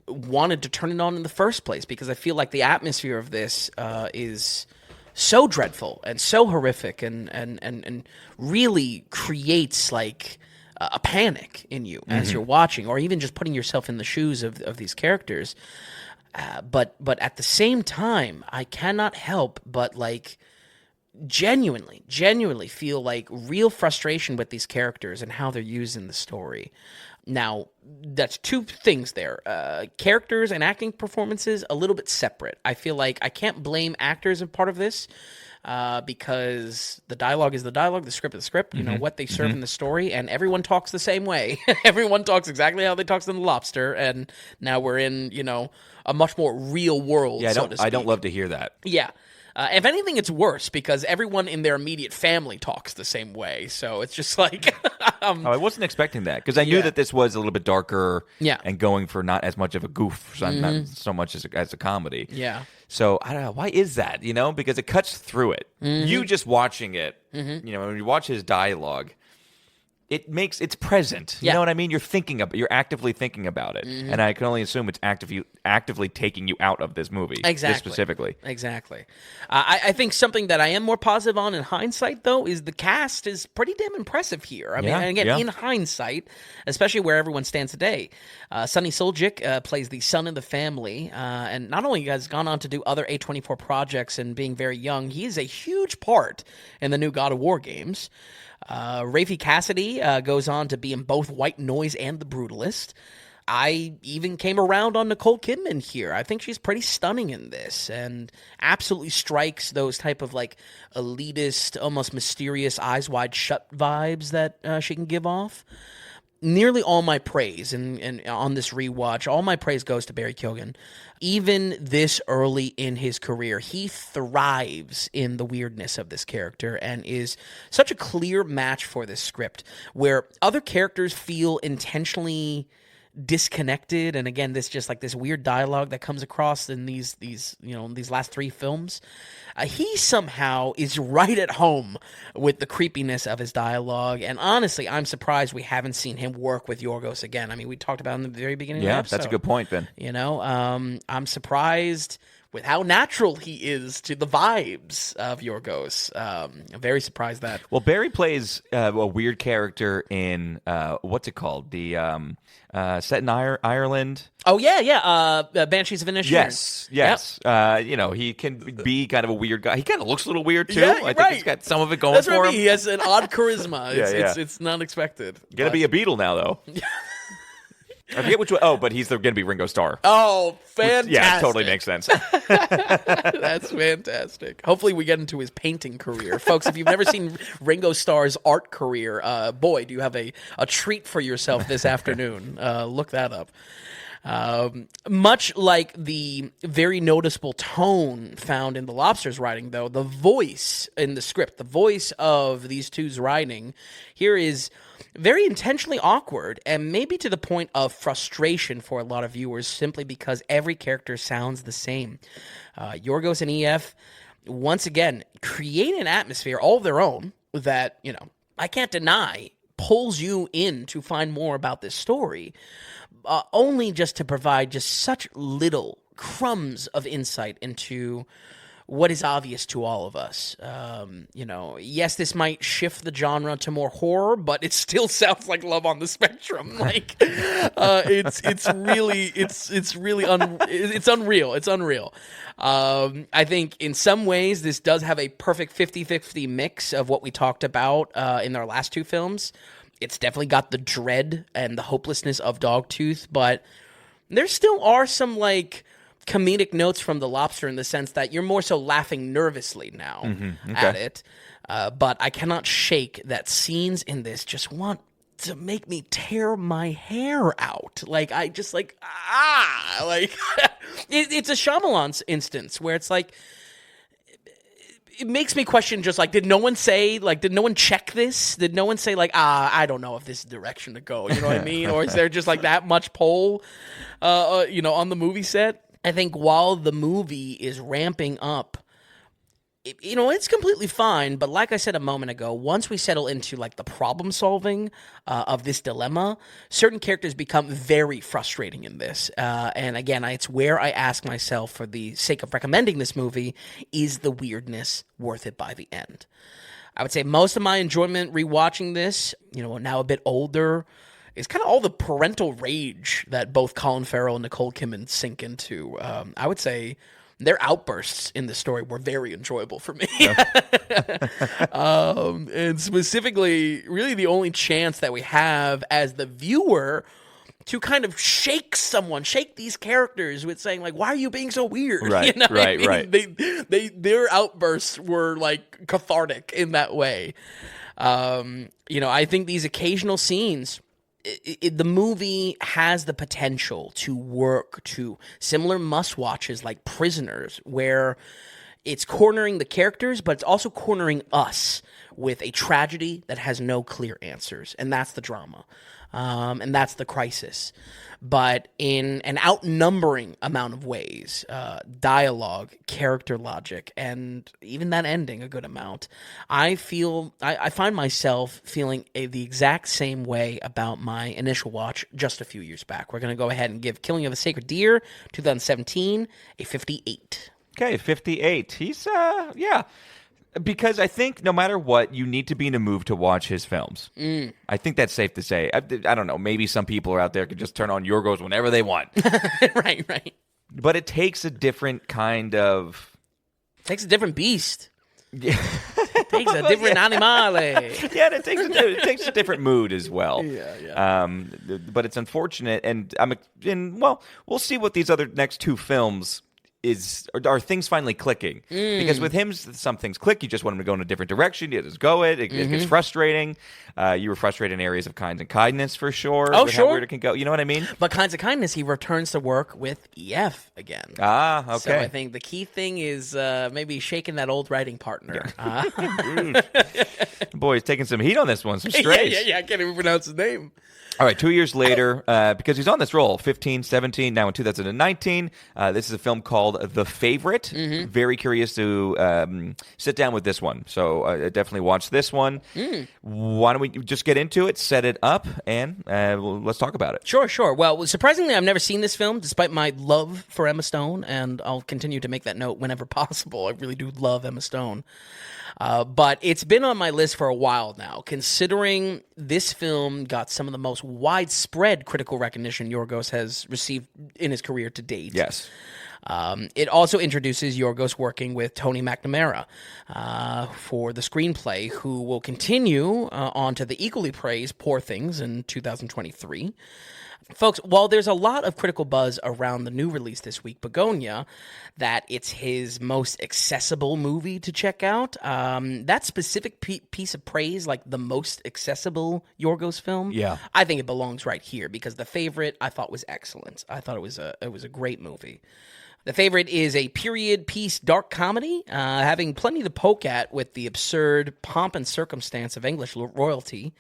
wanted to turn it on in the first place, because I feel like the atmosphere of this is so dreadful and so horrific, and really creates like a panic in you as you're watching, or even just putting yourself in the shoes of these characters. But at the same time, I cannot help but like genuinely feel like real frustration with these characters and how they're used in the story. Now, that's two things there. Characters and acting performances, a little bit separate. I feel like I can't blame actors as part of this because the dialogue is the dialogue, the script is the script, you know, what they serve in the story, and everyone talks the same way. Everyone talks exactly how they talk in The Lobster, and now we're in, you know, a much more real world, so to speak. I don't love to hear that. Yeah. If anything, it's worse because everyone in their immediate family talks the same way. So it's just like... I wasn't expecting that because I knew that this was a little bit darker and going for not as much of a goof, not so much as a comedy. Yeah. So I don't know. Why is that? Because it cuts through it. You just watching it, when you watch his dialogue, it's present. You know what I mean? You're actively thinking about it. And I can only assume it's actively taking you out of this movie. Exactly. Specifically. Exactly. I think something that I am more positive on in hindsight, though, is the cast is pretty damn impressive here. I mean, and again, in hindsight, especially where everyone stands today, Sonny Suljic plays the son of the family, and not only has gone on to do other A24 projects and being very young, he is a huge part in the new God of War games. Rafe Cassidy goes on to be in both White Noise and The Brutalist. I even came around on Nicole Kidman here. I think she's pretty stunning in this and absolutely strikes those type of like elitist, almost mysterious, eyes wide shut vibes that she can give off. Nearly all my praise and on this rewatch, all my praise goes to Barry Keoghan. Even this early in his career, he thrives in the weirdness of this character and is such a clear match for this script where other characters feel intentionally disconnected. And again, this just like this weird dialogue that comes across in these last three films. He somehow is right at home with the creepiness of his dialogue. And honestly, I'm surprised we haven't seen him work with Yorgos again. I mean, we talked about it in the very beginning of the episode. That's a good point, Ben. I'm surprised with how natural he is to the vibes of Yorgos. I'm very surprised that... Well, Barry plays a weird character in, what's it called? The set in Ireland. Oh, yeah. Banshees of Inisherin. Yes. Yep. He can be kind of a weird guy. He kind of looks a little weird, too. Yeah, I think he's got some of it going for him. He has an odd charisma. It's not expected. Gonna be a Beatle now, though. I forget which one. Oh, but he's going to be Ringo Starr. Oh, fantastic. Yeah, it totally makes sense. That's fantastic. Hopefully we get into his painting career. Folks, if you've never seen Ringo Starr's art career, boy, do you have a treat for yourself this afternoon. Look that up. Much like the very noticeable tone found in the Lobster's writing, though, the voice in the script, the voice of these two's writing here is very intentionally awkward and maybe to the point of frustration for a lot of viewers simply because every character sounds the same. Yorgos and EF, once again, create an atmosphere all of their own that, I can't deny pulls you in to find more about this story, only just to provide just such little crumbs of insight into what is obvious to all of us. Yes, this might shift the genre to more horror, but it still sounds like Love on the Spectrum. Like, it's unreal. It's unreal. I think in some ways this does have a perfect 50-50 mix of what we talked about in our last two films. It's definitely got the dread and the hopelessness of Dogtooth, but there still are some like comedic notes from The Lobster in the sense that you're more so laughing nervously now at it. But I cannot shake that scenes in this just want to make me tear my hair out. Like, I just like, it's a Shyamalan's instance where it's like, it makes me question just like, did no one check this? Did no one say like, I don't know if this is the direction to go, you know what I mean? Or is there just like that much pull, on the movie set? I think while the movie is ramping up, it's completely fine. But like I said a moment ago, once we settle into like the problem solving of this dilemma, certain characters become very frustrating in this. And again, it's where I ask myself, for the sake of recommending this movie, is the weirdness worth it by the end? I would say most of my enjoyment rewatching this, now a bit older, is kind of all the parental rage that both Colin Farrell and Nicole Kidman sink into. I would say their outbursts in the story were very enjoyable for me. And specifically, really the only chance that we have as the viewer to kind of shake these characters with saying, like, why are you being so weird? Right, right. Their outbursts were, like, cathartic in that way. I think these occasional scenes, the movie has the potential to work to similar must-watches like Prisoners, where It's cornering the characters, but it's also cornering us with a tragedy that has no clear answers. And that's the drama. And that's the crisis. But in an outnumbering amount of ways, dialogue, character logic, and even that ending a good amount, I find myself feeling the exact same way about my initial watch just a few years back. We're going to go ahead and give Killing of a Sacred Deer 2017 a 58. Okay, 58. He's, yeah. Because I think no matter what, you need to be in a mood to watch his films. I think that's safe to say. I don't know. Maybe some people are out there could just turn on Yorgos whenever they want. Right. But it takes a different kind of... It takes a different beast. Yeah. It takes a different animale. Yeah, it takes a different mood as well. Yeah. But it's unfortunate, and we'll see what these other next two films... Are things finally clicking? Because with him, some things click. You just want him to go in a different direction. You just go it. It gets frustrating. You were frustrated in areas of Kinds of Kindness for sure. Oh, with sure. How weird it can go. You know what I mean? But Kinds of Kindness, he returns to work with EF again. Ah, okay. So I think the key thing is maybe shaking that old writing partner. Boy, he's taking some heat on this one. Some strays. Yeah. I can't even pronounce his name. All right, 2 years later, because he's on this roll, 15, 17, now in 2019, this is a film called The Favorite. Very curious to sit down with this one. So definitely watch this one. Why don't we just get into it, set it up, and let's talk about it. Sure. Well, surprisingly, I've never seen this film, despite my love for Emma Stone, and I'll continue to make that note whenever possible. I really do love Emma Stone. But it's been on my list for a while now, considering this film got some of the most widespread critical recognition Yorgos has received in his career to date. Yes. It also introduces Yorgos working with Tony McNamara for the screenplay, who will continue on to the equally praised Poor Things in 2023. Folks, while there's a lot of critical buzz around the new release this week, Bugonia, that it's his most accessible movie to check out, that specific piece of praise, like the most accessible Yorgos film, I think it belongs right here, because The Favorite I thought was excellent. I thought it was a great movie. The Favorite is a period piece dark comedy, having plenty to poke at with the absurd pomp and circumstance of English royalty,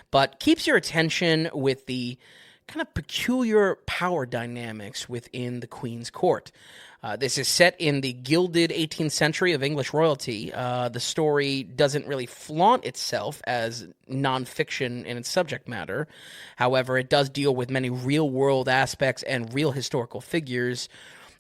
but keeps your attention with the kind of peculiar power dynamics within the Queen's court. This is set in the gilded 18th century of English royalty. The story doesn't really flaunt itself as nonfiction in its subject matter. However, it does deal with many real-world aspects and real historical figures.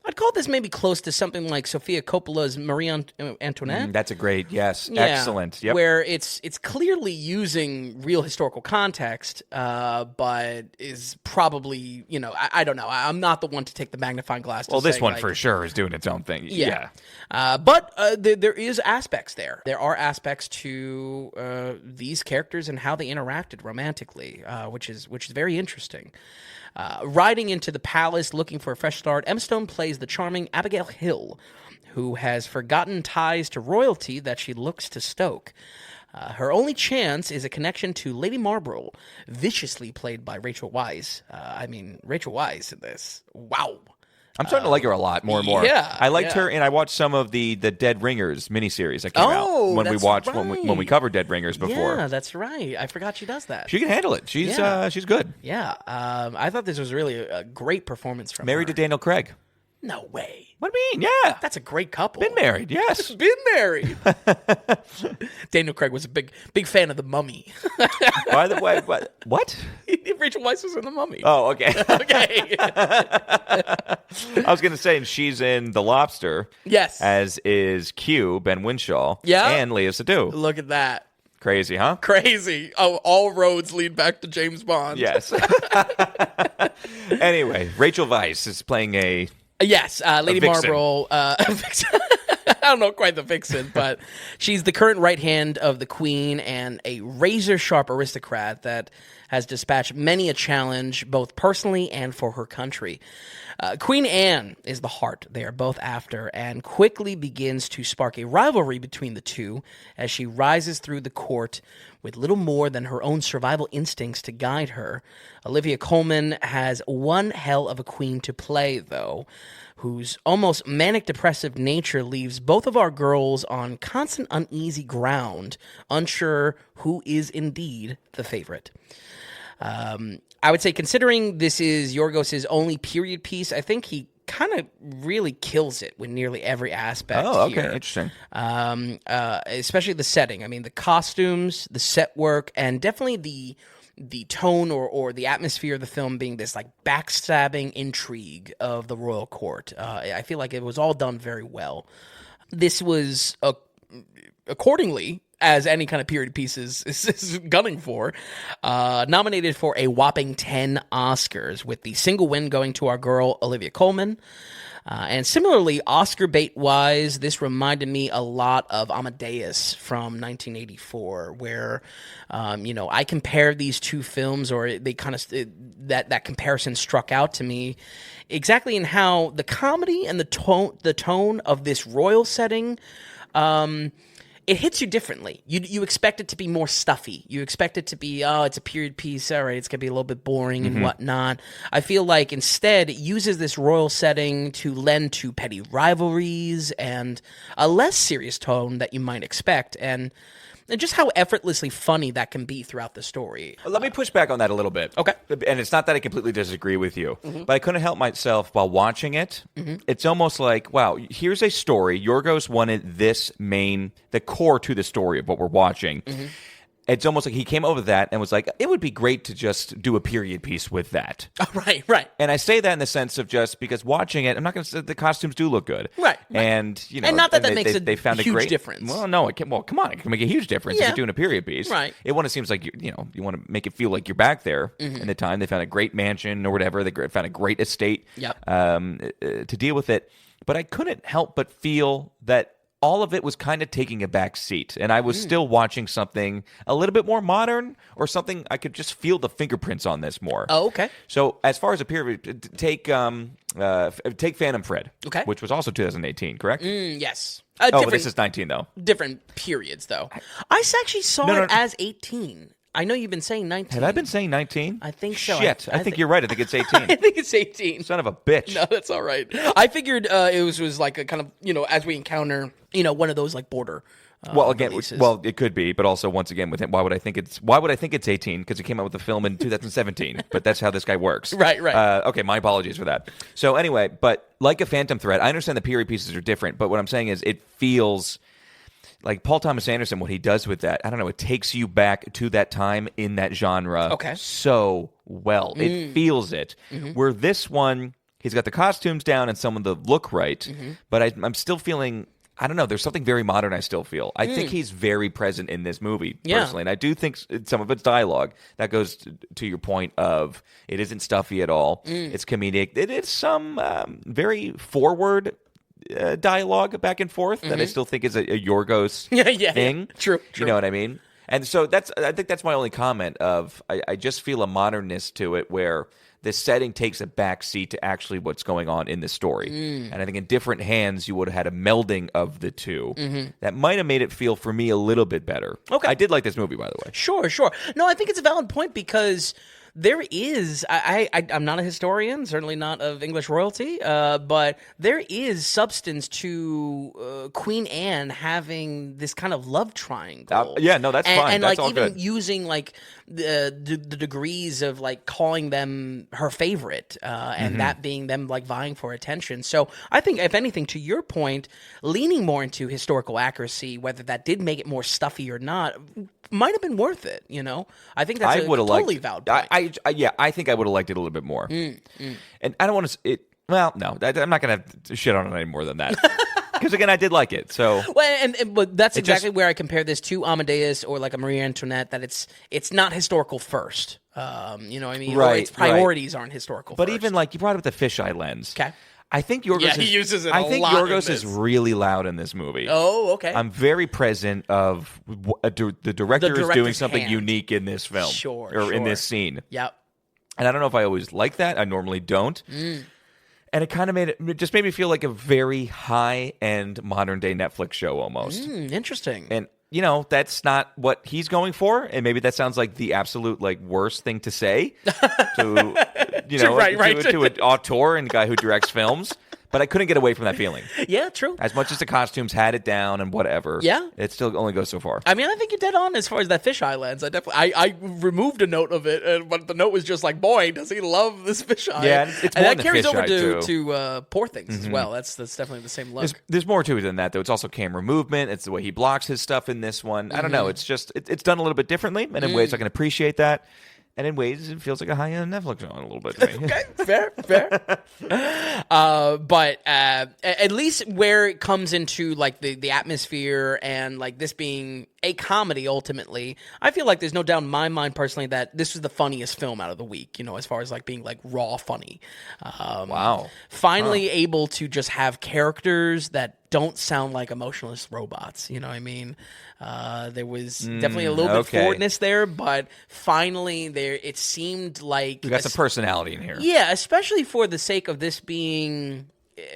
I'd call this maybe close to something like Sofia Coppola's Marie Antoinette. That's a great, excellent. Yep. Where it's clearly using real historical context, but is probably, I don't know. I'm not the one to take the magnifying glass to this say, one for sure is doing its own thing. Yeah. But there is aspects there. There are aspects to these characters and how they interacted romantically, which is very interesting. Riding into the palace looking for a fresh start, Emma Stone plays the charming Abigail Hill, who has forgotten ties to royalty that she looks to stoke. Her only chance is a connection to Lady Marlborough, viciously played by Rachel Weisz. Rachel Weisz in this. Wow. I'm starting to like her a lot more and more. Yeah, I liked her, and I watched some of the Dead Ringers miniseries that came out when we covered Dead Ringers before. Yeah, that's right. I forgot she does that. She can handle it. She's good. Yeah, I thought this was really a great performance from Married her. to Daniel Craig. No way. What do you mean? Yeah. That's a great couple. Been married, yes. Been married. Daniel Craig was a big fan of The Mummy. By the way, what? Rachel Weisz was in The Mummy. Oh, okay. Okay. I was going to say, and she's in The Lobster. Yes. As is Q, Ben Winshaw. Yeah. And Lea Seydoux. Look at that. Crazy, huh? Crazy. Oh, all roads lead back to James Bond. Yes. Anyway, Rachel Weisz is playing a... Yes, Lady Marlborough. I don't know quite the vixen, but she's the current right hand of the Queen and a razor-sharp aristocrat that has dispatched many a challenge, both personally and for her country. Queen Anne is the heart they are both after, and quickly begins to spark a rivalry between the two as she rises through the court with little more than her own survival instincts to guide her. Olivia Colman has one hell of a queen to play, though. whose almost manic-depressive nature leaves both of our girls on constant uneasy ground, unsure who is indeed the favorite. I would say, considering this is Yorgos' only period piece, I think he kind of really kills it with nearly every aspect. Oh, okay, here. interesting. Especially the setting. I mean, the costumes, the set work, and definitely the tone or the atmosphere of the film being this like backstabbing intrigue of the royal court. I feel like it was all done very well. This was accordingly, as any kind of period piece is gunning for, nominated for a whopping 10 Oscars, with the single win going to our girl, Olivia Colman. And similarly, Oscar bait-wise, this reminded me a lot of Amadeus from 1984, where, I compared these two films, or they kind of, that comparison struck out to me exactly in how the comedy and the tone of this royal setting, it hits you differently. You expect it to be more stuffy. You expect it to be, it's a period piece, all right, it's going to be a little bit boring and whatnot. I feel like instead it uses this royal setting to lend to petty rivalries and a less serious tone that you might expect, and just how effortlessly funny that can be throughout the story. Let me push back on that a little bit. Okay. And it's not that I completely disagree with you, but I couldn't help myself while watching it. It's almost like, wow, here's a story. Yorgos wanted the core to the story of what we're watching. It's almost like he came over that and was like, it would be great to just do a period piece with that. Oh, right. And I say that in the sense of just because watching it, I'm not going to say the costumes do look good. Right. And, and not that makes they found a huge great difference. Well, no, come on. It can make a huge difference if you're doing a period piece. Right. It seems like, you want to make it feel like you're back there in the time. They found a great mansion or whatever. They found a great estate to deal with it. But I couldn't help but feel that all of it was kind of taking a back seat, and I was still watching something a little bit more modern, or something I could just feel the fingerprints on this more. Oh, okay. So as far as a period, take Phantom Thread, okay, which was also 2018, correct? Yes. But this is 19 though. Different periods though. I actually saw it as 18. I know you've been saying 19. Have I been saying 19? I think so. Shit, I think you're right. I think it's 18. I think it's 18. Son of a bitch. No, that's all right. I figured it was like a kind of, as we encounter, one of those like border releases. It could be, but also once again with him, why would I think it's 18? Because he came out with the film in 2017. But that's how this guy works. Right. Okay, my apologies for that. So anyway, but like a Phantom Thread, I understand the period pieces are different, but what I'm saying is it feels like Paul Thomas Anderson, what he does with that, I don't know, it takes you back to that time in that genre so well. It feels it. Where this one, he's got the costumes down and some of the look right, but I'm still feeling, I don't know, there's something very modern I still feel. I think he's very present in this movie, personally, and I do think some of it's dialogue. That goes to your point of it isn't stuffy at all. It's comedic. It is some very forward dialogue back and forth that I still think is a Yorgos thing. True. You know what I mean? And so I think that's my only comment of I just feel a modernness to it where the setting takes a back seat to actually what's going on in the story. And I think in different hands you would have had a melding of the two that might have made it feel for me a little bit better. Okay. I did like this movie, by the way. Sure. No, I think it's a valid point because there is, I'm not a historian, certainly not of English royalty, but there is substance to Queen Anne having this kind of love triangle. That's fine. And that's like all even good. using like the degrees of like calling them her favorite, and that being them like vying for attention. So I think, if anything, to your point, leaning more into historical accuracy, whether that did make it more stuffy or not, might have been worth it. I think that's a totally valid point. I think I would have liked it a little bit more. And I don't want to. I'm not going to shit on it any more than that. Because again, I did like it. So but that's exactly where I compare this to Amadeus or like a Marie Antoinette. That it's not historical first. You know what I mean? Right. Or its priorities aren't historical. But first. even like you brought up the fisheye lens. Okay. I think Yorgos he uses it I think lot Yorgos in is this. really loud in this movie. Oh, okay. I'm very present of the director is doing director's something hand. unique in this film. Sure. In this scene. Yep. And I don't know if I always like that. I normally don't. And it kind of made me feel like a very high-end modern-day Netflix show almost. Interesting. And, that's not what he's going for. And maybe that sounds like the absolute, worst thing to say to, to an auteur and guy who directs films. But I couldn't get away from that feeling. Yeah, true. As much as the costumes had it down and whatever, it still only goes so far. I mean, I think you're dead on as far as that fisheye lens. I removed a note of it, but the note was just like, boy, does he love this fisheye. Yeah, it's more and that than carries over fisheye, to Poor Things as well. That's definitely the same look. There's more to it than that, though. It's also camera movement. It's the way he blocks his stuff in this one. I don't know. It's just, it's done a little bit differently, and in ways I can appreciate that. And in ways, it feels like a high-end Netflix show a little bit to me. Okay, fair. But at least where it comes into like the atmosphere and like this being a comedy ultimately, I feel like there's no doubt in my mind personally that this was the funniest film out of the week, you know, as far as like being like raw funny. Wow. Finally able to just have characters that don't sound like emotionless robots, you know what I mean? There was definitely a little bit forwardness there, but finally there it seemed like You got some personality in here. Yeah, especially for the sake of this being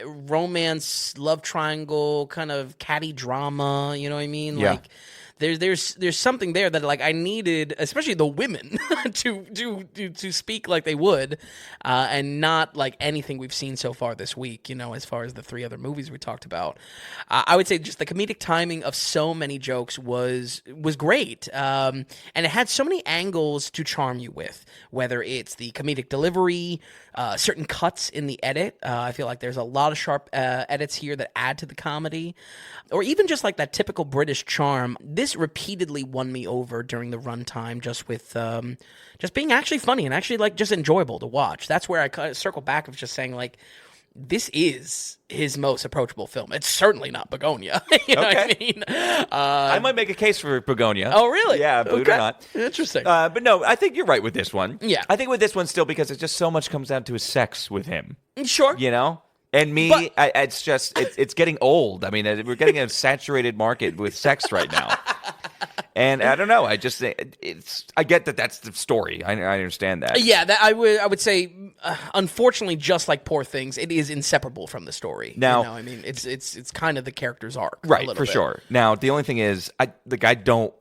romance, love triangle, kind of catty drama, you know what I mean? Yeah. Like there's something there that like I needed, especially the women, to speak like they would, and not like anything we've seen so far this week. You know, as far as the 3 other movies we talked about, I would say just the comedic timing of so many jokes was great, and it had so many angles to charm you with. Whether it's the comedic delivery, certain cuts in the edit, I feel like there's a lot of sharp edits here that add to the comedy, or even just like that typical British charm. This repeatedly won me over during the runtime, just with just being actually funny and actually like just enjoyable to watch. That's where I kind of circle back of just saying like, this is his most approachable film. It's certainly not Bugonia. You know what I mean? I might make a case for Bugonia. Oh, really? Yeah, believe it or not. Interesting. But no, I think you're right with this one. Yeah. I think with this one still because it's just so much comes down to his sex with him. Sure. You know? And me, it's just, it's getting old. I mean, we're getting a saturated market with sex right now. And I don't know. I just think I get that that's the story. I understand that. Yeah, that I would say, unfortunately, just like Poor Things, it is inseparable from the story. Now, you know, I mean, it's kind of the character's arc, right? For sure. Now, the only thing is, I don't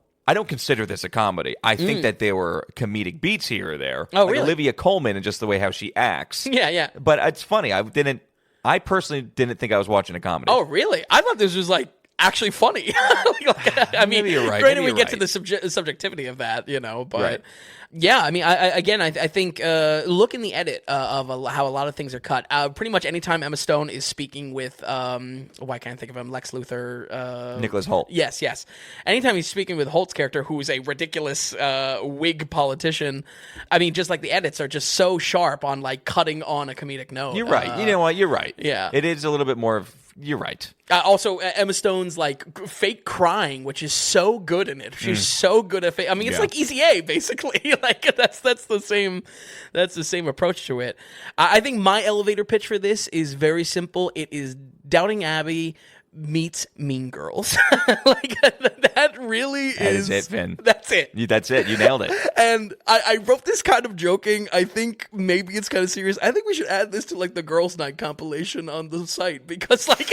consider this a comedy. I think that there were comedic beats here or there. Oh, like really? Olivia Colman and just the way how she acts. Yeah. But it's funny. I personally didn't think I was watching a comedy. Oh, really? I thought this was like actually funny. I mean, maybe you're right. Granted, we get to the subjectivity of that, you know, but yeah, I mean, I think look in the edit of how a lot of things are cut. Pretty much anytime Emma Stone is speaking with, why can't I think of him? Lex Luthor, Nicholas Hoult. Yes. Anytime he's speaking with Holt's character, who's a ridiculous Whig politician, I mean, just like the edits are just so sharp on like cutting on a comedic note. You're right. You know what? You're right. Yeah, it is a little bit more of. You're right. Also, Emma Stone's like fake crying, which is so good in it. She's so good at fake. I mean, it's like Easy A, basically. Like that's the same approach to it. I think my elevator pitch for this is very simple. It is Downton Abbey meets Mean Girls. Like that really that is it, Finn. That's it. That's it. You nailed it. And I wrote this kind of joking. I think maybe it's kind of serious. I think we should add this to like the Girls' Night compilation on the site because like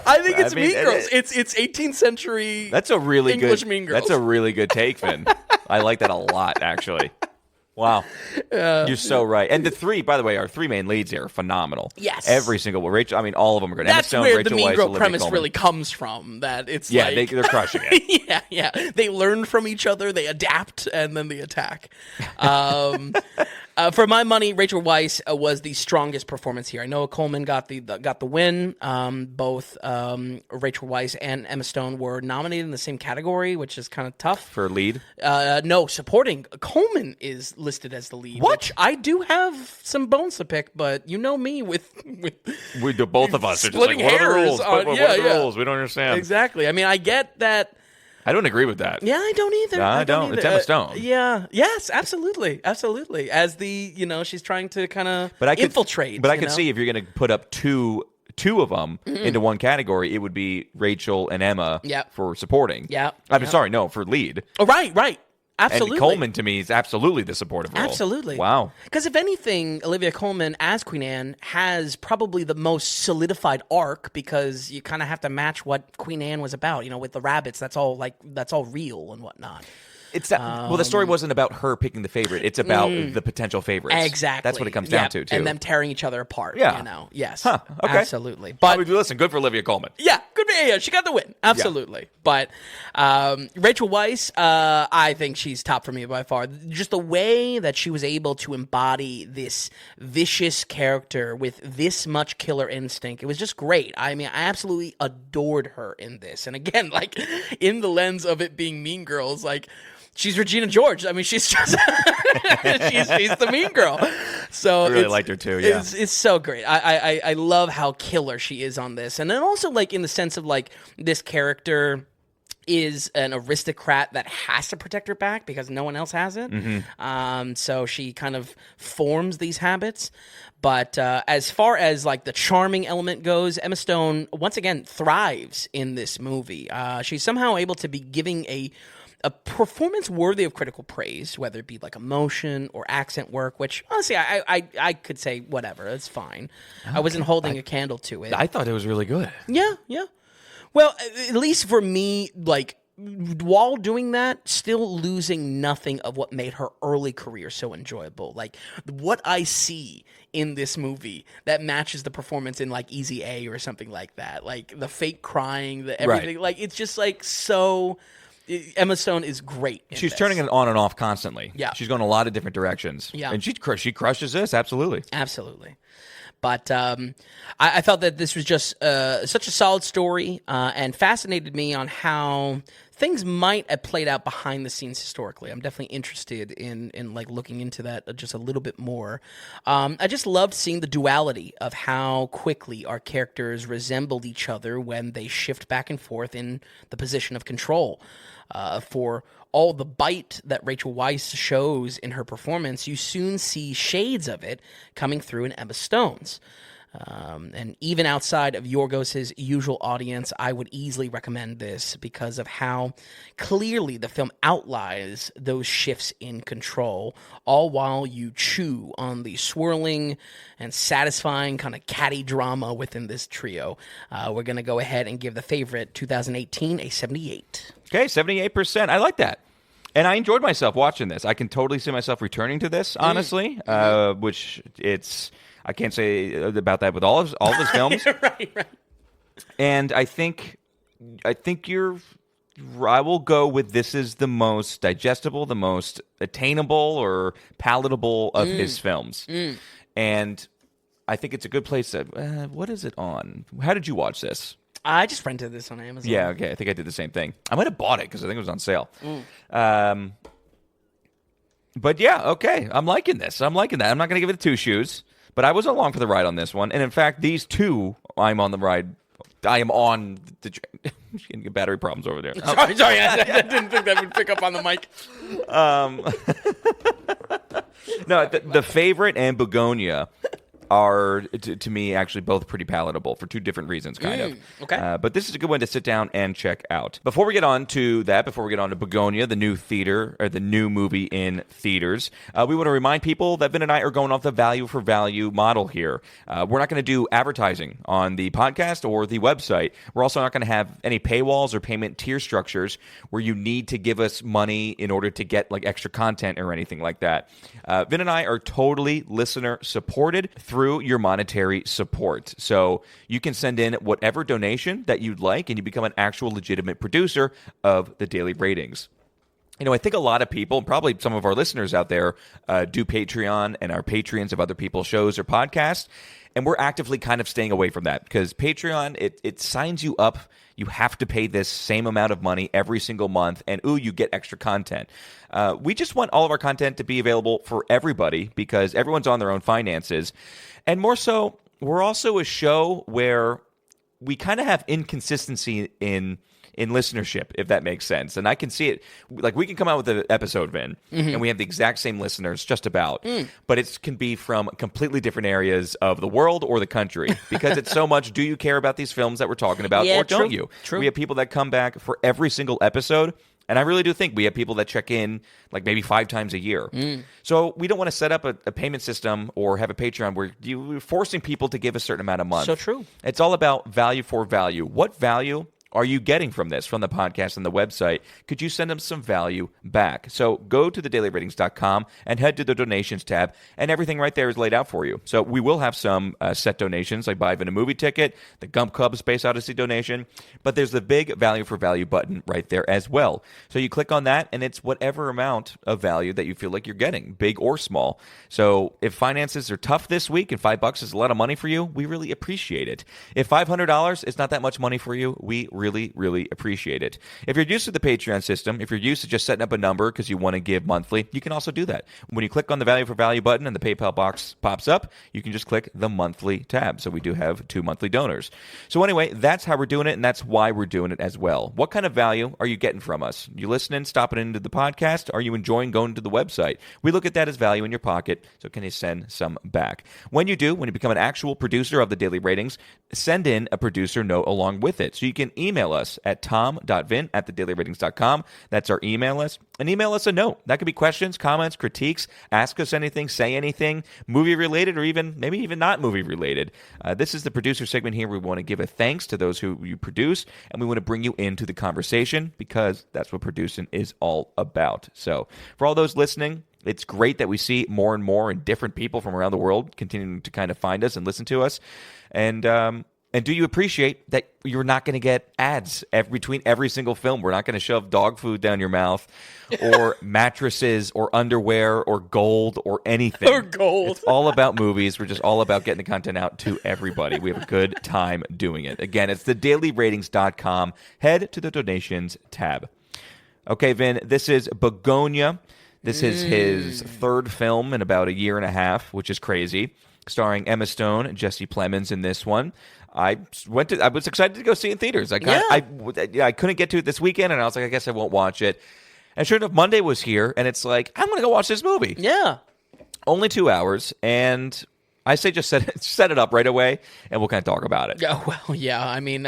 I think it's Mean Girls. It's 18th century. That's a really English good Mean Girls. That's a really good take, Finn. I like that a lot, actually. Wow. You're so right. And the 3, by the way, our 3 main leads here are phenomenal. Yes. Every single one. Rachel, I mean, all of them are good. That's Emma Stone, where Rachel the Mean Weisz, Girl Olivia premise Colman. really comes from. That it's they're crushing it. Yeah. They learn from each other, they adapt, and then they attack. For my money, Rachel Weisz was the strongest performance here. I know Coleman got the win. Both Rachel Weisz and Emma Stone were nominated in the same category, which is kind of tough. For lead? No, supporting. Coleman is listed as the lead. What? Which I do have some bones to pick, but you know me with the both of us are just like, splitting what are the hairs rules? on- What yeah, are the yeah. rules? We don't understand. Exactly. I mean, I get that. I don't agree with that. Yeah, I don't either. No, I don't. either. It's Emma Stone. Yeah. Yes, absolutely. As she's trying to kind of infiltrate. But I could see if you're going to put up two of them into one category, it would be Rachel and Emma for supporting. Yeah. I'm sorry, no, for lead. Oh, right. Absolutely. And Coleman, to me, is absolutely the supportive role. Absolutely. Wow. Because if anything, Olivia Colman as Queen Anne has probably the most solidified arc because you kind of have to match what Queen Anne was about. You know, with the rabbits, that's all real and whatnot. It's well, the story wasn't about her picking the favorite. It's about the potential favorites. Exactly. That's what it comes down to, too. And them tearing each other apart. Yeah. You know? Yes. Huh. Okay. Absolutely. But listen, good for Olivia Colman. Yeah, good. Yeah, she got the win. Absolutely. Yeah. But Rachel Weisz, I think she's top for me by far. Just the way that she was able to embody this vicious character with this much killer instinct, it was just great. I mean, I absolutely adored her in this. And again, like, in the lens of it being Mean Girls, like, she's Regina George. I mean, she's just she's the mean girl. So I really liked her too. Yeah, it's so great. I love how killer she is on this, and then also like in the sense of like this character is an aristocrat that has to protect her back because no one else has it. Mm-hmm. So she kind of forms these habits. But as far as like the charming element goes, Emma Stone once again thrives in this movie. She's somehow able to be giving a performance worthy of critical praise, whether it be like emotion or accent work, which honestly I could say whatever, it's fine. Okay. I wasn't holding a candle to it. I thought it was really good. Yeah. Well, at least for me, like, while doing that, still losing nothing of what made her early career so enjoyable. Like, what I see in this movie that matches the performance in, like, Easy A or something like that. Like, the fake crying, the everything. Right. Like, it's just, like, so... Emma Stone is great. She's turning it on and off constantly. Yeah. She's going a lot of different directions. Yeah. And she crushes this, absolutely. Absolutely. But I felt that this was just such a solid story and fascinated me on how things might have played out behind the scenes historically. I'm definitely interested in like looking into that just a little bit more. I just loved seeing the duality of how quickly our characters resembled each other when they shift back and forth in the position of control. For all the bite that Rachel Weisz shows in her performance, you soon see shades of it coming through in Emma Stone's. And even outside of Yorgos' usual audience, I would easily recommend this because of how clearly the film outlines those shifts in control, all while you chew on the swirling and satisfying kind of catty drama within this trio. We're going to go ahead and give the favorite 2018 a 78. Okay, 78%. I like that. And I enjoyed myself watching this. I can totally see myself returning to this, honestly, which it's... I can't say about that with all of his films. Right. And I think I will go with this is the most digestible, the most attainable or palatable of his films. And I think it's a good place to, what is it on? How did you watch this? I just rented this on Amazon. Yeah, okay. I think I did the same thing. I might have bought it because I think it was on sale. But yeah, okay. I'm liking this. I'm liking that. I'm not going to give it 2 shoes. But I was along for the ride on this one. And in fact, these two, I'm on the ride. I am on the train. I'm getting battery problems over there. Sorry. I didn't think that would pick up on the mic. No, the favorite and Bugonia are, to me, actually both pretty palatable for 2 different reasons, kind of. Okay. But this is a good one to sit down and check out. Before we get on to Bugonia, the new movie in theaters, we want to remind people that Vin and I are going off the value for value model here. We're not going to do advertising on the podcast or the website. We're also not going to have any paywalls or payment tier structures where you need to give us money in order to get like extra content or anything like that. Vin and I are totally listener supported through your monetary support. So you can send in whatever donation that you'd like, and you become an actual legitimate producer of the Daily Ratings. You know, I think a lot of people, probably some of our listeners out there, do Patreon and are patrons of other people's shows or podcasts. And we're actively kind of staying away from that because Patreon, it signs you up. You have to pay this same amount of money every single month, and you get extra content. We just want all of our content to be available for everybody because everyone's on their own finances. And more so, we're also a show where we kind of have inconsistency in listenership, if that makes sense. And I can see it. Like, we can come out with an episode, Vin, and we have the exact same listeners, just about. But it can be from completely different areas of the world or the country. Because it's so much, do you care about these films that we're talking about, or don't you? True. We have people that come back for every single episode. And I really do think we have people that check in like maybe 5 times a year. So we don't want to set up a payment system or have a Patreon where you're forcing people to give a certain amount a month. So true. It's all about value for value. What value are you getting from this, from the podcast and the website? Could you send them some value back? So go to thedailyratings.com and head to the donations tab, and everything right there is laid out for you. So we will have some set donations, like buy even a movie ticket, the Gump Club Space Odyssey donation, but there's the big value for value button right there as well. So you click on that, and it's whatever amount of value that you feel like you're getting, big or small. So if finances are tough this week and $5 is a lot of money for you, we really appreciate it. If $500 is not that much money for you, we really, really appreciate it. If you're used to the Patreon system, if you're used to just setting up a number because you want to give monthly, you can also do that. When you click on the value for value button and the PayPal box pops up, you can just click the monthly tab. So we do have 2 monthly donors. So anyway, that's how we're doing it, and that's why we're doing it as well. What kind of value are you getting from us? You listening, stopping into the podcast? Are you enjoying going to the website? We look at that as value in your pocket, so can you send some back? When you do, when you become an actual producer of the Daily Ratings, send in a producer note along with it. So you can email us at tom.vin@thedailyratings.com. That's our email list. And email us a note. That could be questions, comments, critiques, ask us anything, say anything, movie-related or maybe even not movie-related. This is the producer segment here. We want to give a thanks to those who you produce, and we want to bring you into the conversation because that's what producing is all about. So for all those listening, it's great that we see more and more and different people from around the world continuing to kind of find us and listen to us. And do you appreciate that you're not going to get ads between every single film? We're not going to shove dog food down your mouth or mattresses or underwear or gold or anything. Or gold. It's all about movies. We're just all about getting the content out to everybody. We have a good time doing it. Again, it's thedailyratings.com. Head to the donations tab. Okay, Vin, this is Bugonia. This is his third film in about a year and a half, which is crazy. Starring Emma Stone and Jesse Plemons in this one. I was excited to go see it in theaters. I couldn't get to it this weekend, and I was like, I guess I won't watch it. And sure enough, Monday was here, and it's like, I'm going to go watch this movie. Yeah. Only 2 hours, and I say just set it up right away, and we'll kind of talk about it. Yeah, well, yeah. I mean,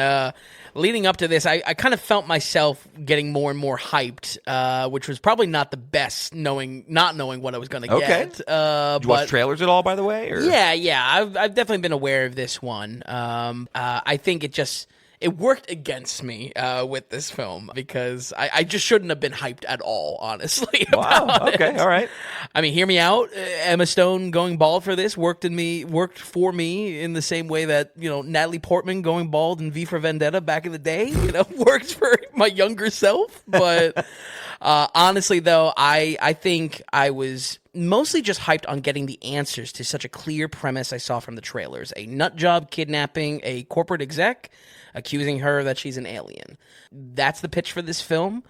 leading up to this, I kind of felt myself getting more and more hyped, which was probably not the best, not knowing what I was going to get. Did you watch trailers at all, by the way? Or? Yeah. I've definitely been aware of this one. I think it worked against me with this film because I just shouldn't have been hyped at all, honestly. Wow. Okay. All right. I mean, hear me out. Emma Stone going bald for this worked for me in the same way that Natalie Portman going bald in V for Vendetta back in the day. Worked for my younger self. But honestly, though, I think I was mostly just hyped on getting the answers to such a clear premise I saw from the trailers: a nut job kidnapping a corporate exec, accusing her that she's an alien. That's the pitch for this film.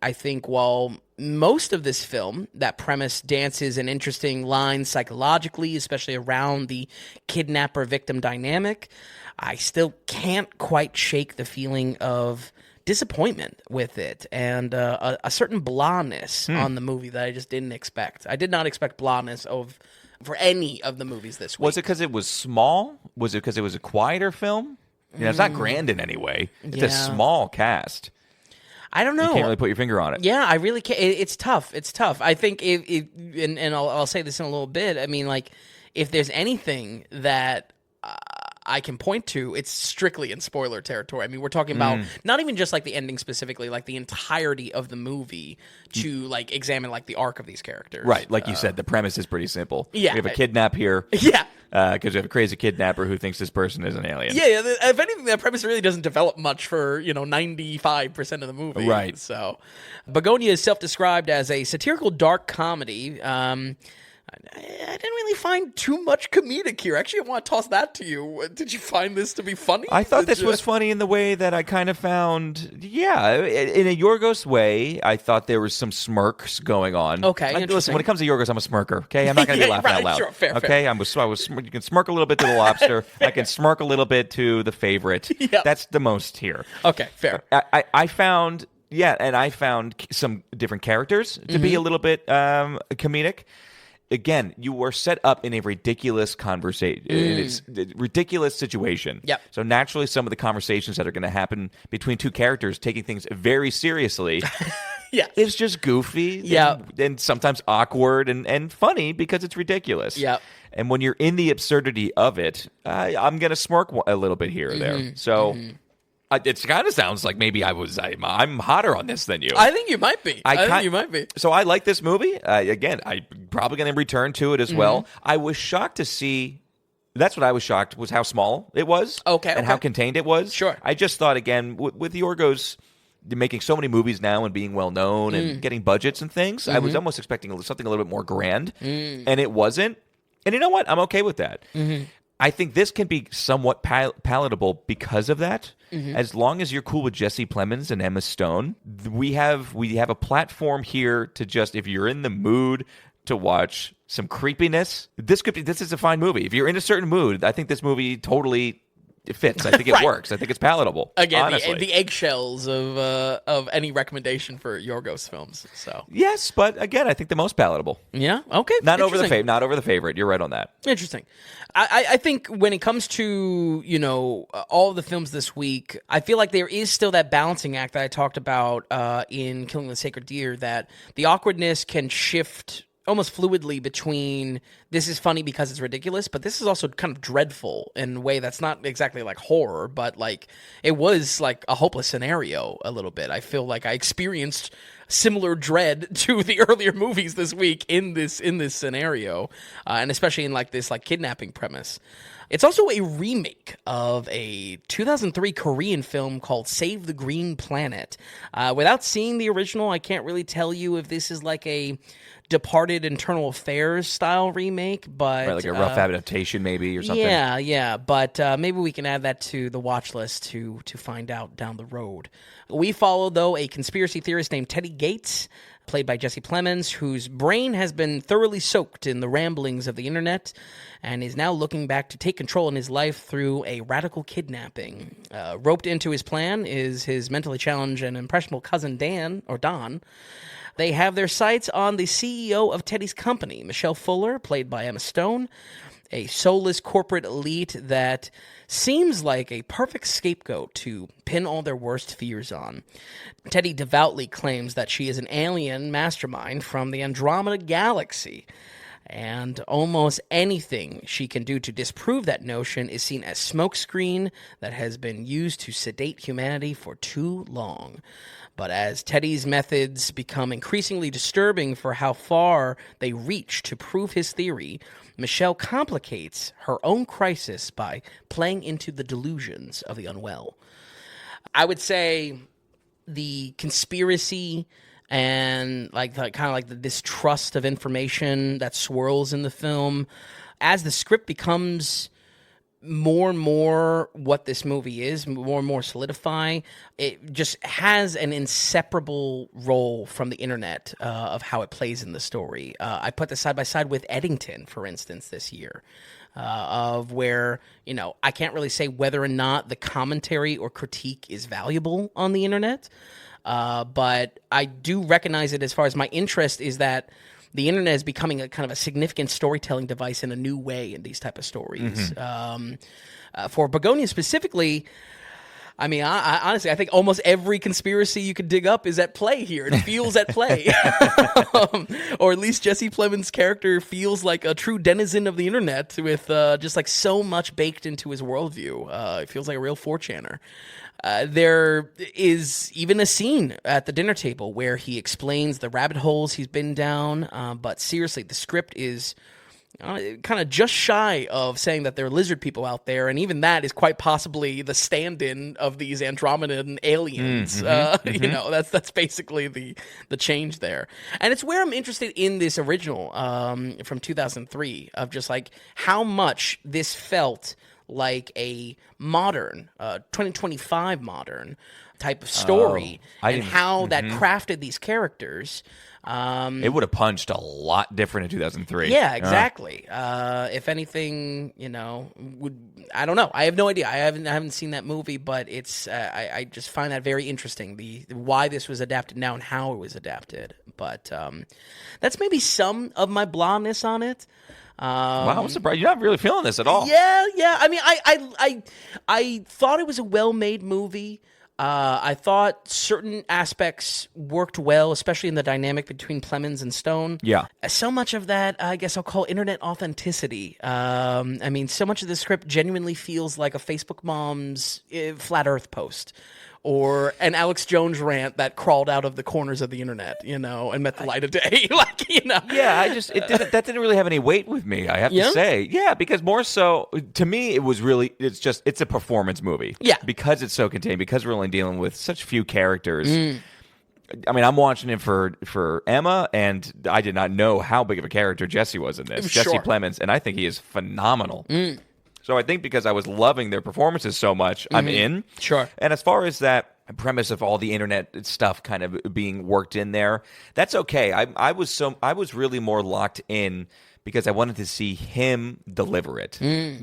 I think while most of this film, that premise dances an interesting line psychologically, especially around the kidnapper-victim dynamic, I still can't quite shake the feeling of disappointment with it and a certain blahness on the movie that I just didn't expect. I did not expect blahness for any of the movies this week. Was it because it was small? Was it because it was a quieter film? It's not grand in any way. It's a small cast. I don't know. You can't really put your finger on it. Yeah, I really can't. It's tough. I think and I'll say this in a little bit. I mean, like, if there's anything that I can point to, it's strictly in spoiler territory. I mean, we're talking about not even just like the ending specifically, like the entirety of the movie to like examine like the arc of these characters. Right, like you said, the premise is pretty simple. Yeah, we have a kidnap here. Yeah. Because we have a crazy kidnapper who thinks this person is an alien. Yeah, if anything, that premise really doesn't develop much for 95% of the movie. Right. So, Bugonia is self-described as a satirical dark comedy. I didn't really find too much comedic here. Actually, I want to toss that to you. Did you find this to be funny? I thought this was funny in the way that I kind of found, in a Yorgos way, I thought there was some smirks going on. Okay, listen, when it comes to Yorgos, I'm a smirker, okay? I'm not going to be laughing out loud. Sure, fair, okay? Fair. You can smirk a little bit to the Lobster. I can smirk a little bit to The Favorite. Yep. That's the most here. Okay, fair. I found... Yeah, and I found some different characters to be a little bit comedic. Again, you were set up in a ridiculous conversation. It's a ridiculous situation. Yep. So naturally, some of the conversations that are going to happen between two characters taking things very seriously, it's just goofy and sometimes awkward and funny because it's ridiculous. Yep. And when you're in the absurdity of it, I'm going to smirk a little bit here or there. So It kind of sounds like maybe I'm hotter on this than you. I think you might be. I think you might be. So I like this movie. Again, I'm probably going to return to it as well. I was shocked to see. That's what I was shocked was how small it was. And how contained it was. Sure. I just thought, again, with Yorgos making so many movies now and being well known and getting budgets and things, I was almost expecting something a little bit more grand, and it wasn't. And you know what? I'm okay with that. I think this can be somewhat palatable because of that. As long as you're cool with Jesse Plemons and Emma Stone, we have a platform here to just, if you're in the mood to watch some creepiness, this is a fine movie. If you're in a certain mood, I think this movie totally fits. I think it works. I think it's palatable. Again, the eggshells of any recommendation for Yorgos films. So yes, but again, I think the most palatable. Yeah. Okay. Not over the favorite. You're right on that. Interesting. I think when it comes to all of the films this week, I feel like there is still that balancing act that I talked about in Killing the Sacred Deer, that the awkwardness can shift almost fluidly between this is funny because it's ridiculous, but this is also kind of dreadful in a way that's not exactly like horror, but like it was like a hopeless scenario a little bit. I feel like I experienced similar dread to the earlier movies this week in this scenario, and especially in like this like kidnapping premise. It's also a remake of a 2003 Korean film called Save the Green Planet. Without seeing the original, I can't really tell you if this is like a Departed Internal Affairs style remake, but like a rough adaptation maybe or something. Yeah, but maybe we can add that to the watch list to find out down the road. We follow, though, a conspiracy theorist named Teddy Gates, played by Jesse Plemons, whose brain has been thoroughly soaked in the ramblings of the internet and is now looking back to take control in his life through a radical kidnapping. Roped into his plan is his mentally challenged and impressionable cousin Don. They have their sights on the CEO of Teddy's company, Michelle Fuller, played by Emma Stone, a soulless corporate elite that seems like a perfect scapegoat to pin all their worst fears on. Teddy devoutly claims that she is an alien mastermind from the Andromeda Galaxy, and almost anything she can do to disprove that notion is seen as smokescreen that has been used to sedate humanity for too long. But as Teddy's methods become increasingly disturbing for how far they reach to prove his theory, Michelle complicates her own crisis by playing into the delusions of the unwell. I would say the conspiracy and the distrust of information that swirls in the film, as the script becomes more and more what this movie is, more and more solidify, it just has an inseparable role from the internet of how it plays in the story. I put this side by side with Eddington, for instance, this year, of where, I can't really say whether or not the commentary or critique is valuable on the internet, but I do recognize it as far as my interest is that the internet is becoming a kind of a significant storytelling device in a new way in these type of stories. For Bugonia specifically, I mean, I honestly, I think almost every conspiracy you could dig up is at play here. It feels at play. Or at least Jesse Plemons' character feels like a true denizen of the internet with just like so much baked into his worldview. It feels like a real 4chaner. There is even a scene at the dinner table where he explains the rabbit holes he's been down, but seriously, the script is kind of just shy of saying that there are lizard people out there, and even that is quite possibly the stand-in of these Andromedan aliens. That's basically the change there. And it's where I'm interested in this original from 2003 of just like how much this felt like a modern, 2025 modern type of story, and how that crafted these characters. It would have punched a lot different in 2003. Yeah, exactly. If anything, I don't know. I have no idea. I haven't seen that movie, but it's I just find that very interesting. The why this was adapted now and how it was adapted. But that's maybe some of my blahness on it. Wow, I'm surprised you're not really feeling this at all. Yeah. I mean, I thought it was a well-made movie. I thought certain aspects worked well, especially in the dynamic between Plemons and Stone. Yeah. So much of that, I guess I'll call internet authenticity. I mean, so much of the script genuinely feels like a Facebook mom's flat Earth post. Or an Alex Jones rant that crawled out of the corners of the internet, and met the light of day. Yeah, that didn't really have any weight with me, I have to say. Yeah, because more so, to me, it's a performance movie. Yeah. Because it's so contained, because we're only dealing with such few characters. I mean, I'm watching it for Emma, and I did not know how big of a character Jesse was in this. Sure. Jesse Plemons, and I think he is phenomenal. So I think because I was loving their performances so much, I'm in. Sure. And as far as that premise of all the internet stuff kind of being worked in there, that's okay. I was really more locked in because I wanted to see him deliver it, And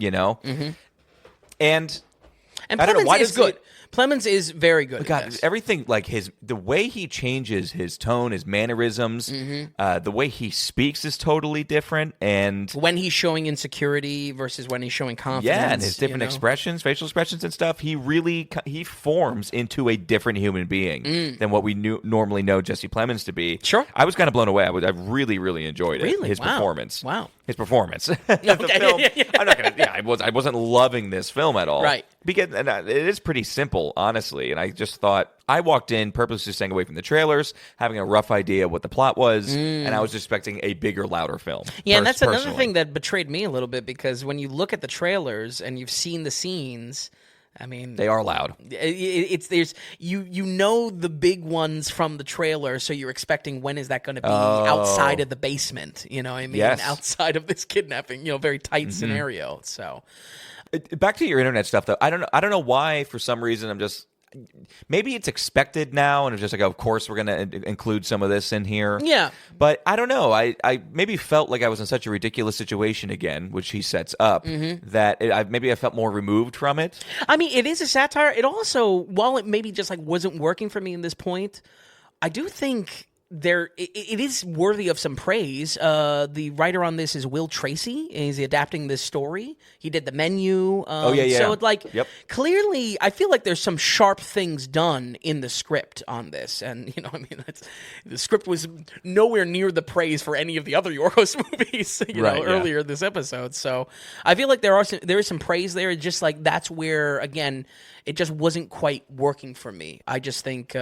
I don't know, why is good. Plemons is very good. God, everything like the way he changes his tone, his mannerisms, the way he speaks is totally different. And when he's showing insecurity versus when he's showing confidence, yeah, and his different expressions, facial expressions and stuff, he forms into a different human being than what we normally know Jesse Plemons to be. Sure, I was kind of blown away. I really, really enjoyed it. Really, his performance. Wow, his performance. The film. I'm not gonna. Yeah, I wasn't loving this film at all. Right. Because it is pretty simple, honestly, and I just thought I walked in purposely staying away from the trailers, having a rough idea what the plot was, and I was expecting a bigger, louder film. Yeah, and that's another thing that betrayed me a little bit, because when you look at the trailers and you've seen the scenes, I mean, they are loud. There's the big ones from the trailer, so you're expecting when is that going to be outside of the basement? You know what I mean? Yes. Outside of this kidnapping, very tight scenario. So. Back to your internet stuff, though. I don't know why. For some reason, I'm just maybe it's expected now, and it's just like, of course, we're going to include some of this in here. Yeah, but I don't know. I maybe felt like I was in such a ridiculous situation again, which he sets up, that I felt more removed from it. I mean, it is a satire. It also, while it maybe just like wasn't working for me in this point, I do think. It is worthy of some praise. The writer on this is Will Tracy. He's adapting this story. He did The Menu. So it's clearly, I feel like there's some sharp things done in the script on this. And, the script was nowhere near the praise for any of the other Yorgos movies, earlier this episode. So I feel like there is some praise there. It's just like that's where, again, it just wasn't quite working for me. I just think...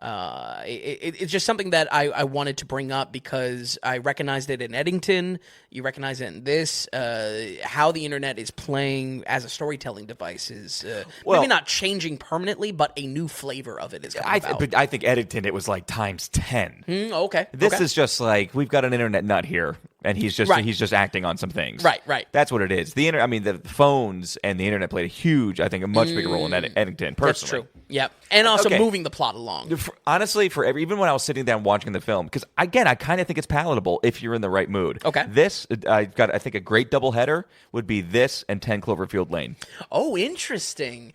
it's just something that I wanted to bring up because I recognized it in Eddington. You recognize it in this. How the internet is playing as a storytelling device is maybe not changing permanently, but a new flavor of it is coming about. But I think Eddington, it was like times 10. Okay. This is just like, we've got an internet nut here, and he's just acting on some things. Right. That's what it is. The phones and the internet played a much bigger role in Eddington, personally. That's true. Yep. And also moving the plot along. Honestly, even when I was sitting down watching the film, because again, I kind of think it's palatable if you're in the right mood. Okay. This, I've got, I think a great double header would be this and 10 Cloverfield Lane. Oh, interesting.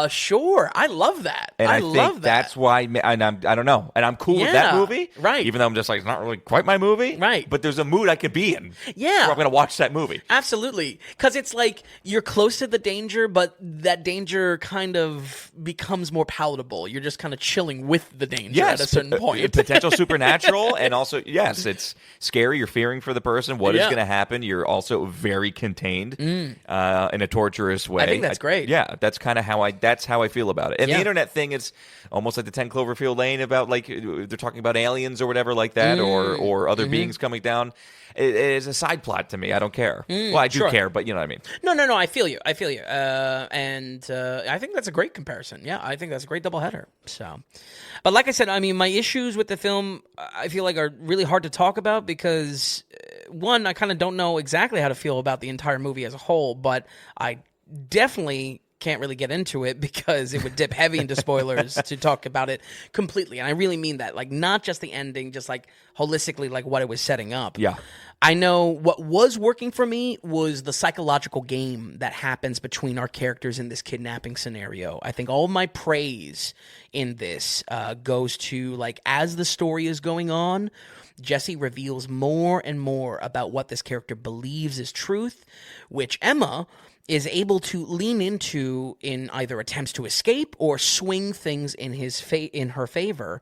Sure. I love that. And I love think that. that's why, I don't know. And I'm cool with that movie. Right. Even though I'm just like, it's not really quite my movie. Right. But there's a mood I could be in. Yeah. Where I'm going to watch that movie. Absolutely. Because it's like you're close to the danger, but that danger kind of becomes more palatable. You're just kind of chilling with the danger at a certain point. Potential supernatural, and also, yes, it's scary. You're fearing for the person. What is going to happen? You're also very contained in a torturous way. I think that's great. Yeah, that's kind of how I feel about it. And the internet thing is almost like the 10 Cloverfield Lane about like they're talking about aliens or whatever like that, or other beings coming down. It is a side plot to me. I don't care. Well, I do care, but you know what I mean. No. I feel you. And I think that's a great comparison. Yeah, I think that's a great doubleheader. So, but like I said, I mean, my issues with the film, I feel like are really hard to talk about because, one, I kind of don't know exactly how to feel about the entire movie as a whole, but I definitely can't really get into it because it would dip heavy into spoilers to talk about it completely. And I really mean that, like, not just the ending, just like holistically, like what it was setting up. Yeah. I know what was working for me was the psychological game that happens between our characters in this kidnapping scenario. I think all my praise in this goes to, like, as the story is going on, Jesse reveals more and more about what this character believes is truth, which Emma is able to lean into in either attempts to escape or swing things in in her favor.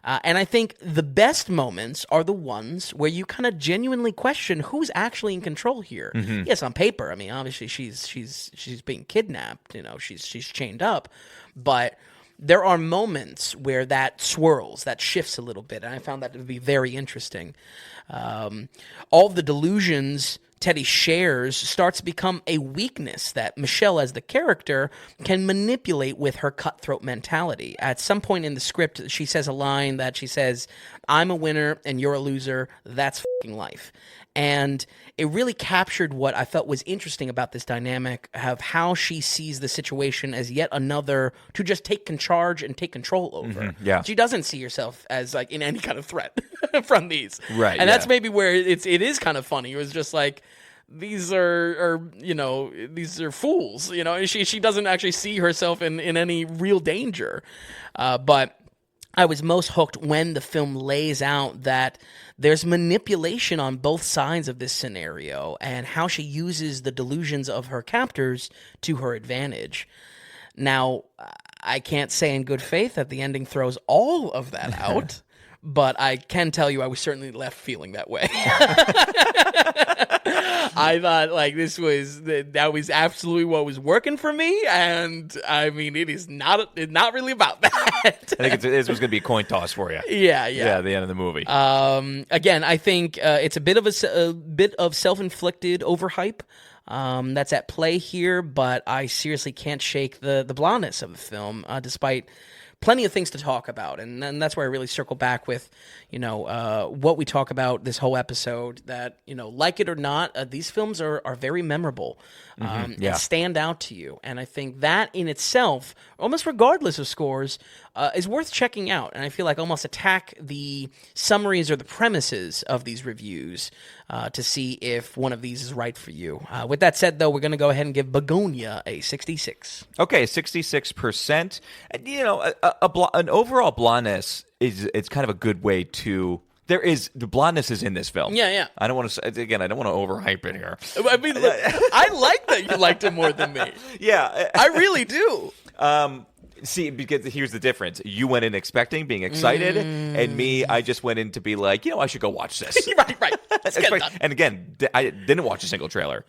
And I think the best moments are the ones where you kind of genuinely question who's actually in control here. Mm-hmm. Yes, on paper, I mean, obviously she's being kidnapped. She's chained up, but there are moments where that swirls, that shifts a little bit, and I found that to be very interesting. All of the delusions Teddy shares starts to become a weakness that Michelle, as the character, can manipulate with her cutthroat mentality. At some point in the script, she says a line that she says, "I'm a winner and you're a loser. That's fucking life." And it really captured what I felt was interesting about this dynamic of how she sees the situation as yet another to just take charge and take control over. Mm-hmm, yeah. She doesn't see herself as like in any kind of threat from these. Right. And that's maybe where it is kind of funny. It was just like, these are fools, and she doesn't actually see herself in any real danger. But I was most hooked when the film lays out that there's manipulation on both sides of this scenario and how she uses the delusions of her captors to her advantage. Now, I can't say in good faith that the ending throws all of that out, but I can tell you I was certainly left feeling that way. I thought like that was absolutely what was working for me, and I mean it's not really about that. I think this was going to be a coin toss for you. Yeah. At the end of the movie. Again, I think it's a bit of self-inflicted overhype that's at play here, but I seriously can't shake the blondness of the film, despite plenty of things to talk about, and that's where I really circle back with, what we talk about this whole episode, that, like it or not, these films are very memorable and stand out to you. And I think that in itself, almost regardless of scores, is worth checking out. And I feel like almost attack the summaries or the premises of these reviews to see if one of these is right for you. With that said, though, we're going to go ahead and give Bugonia a 66. Okay, 66%. An overall blondness it's kind of a good way to. The blondness is in this film. Yeah. I don't want to overhype it here. I mean, look, I like that you liked it more than me. Yeah, I really do. See, because here's the difference. You went in expecting, being excited, and me, I just went in to be like, I should go watch this. Right. Let's get it done. And again, I didn't watch a single trailer.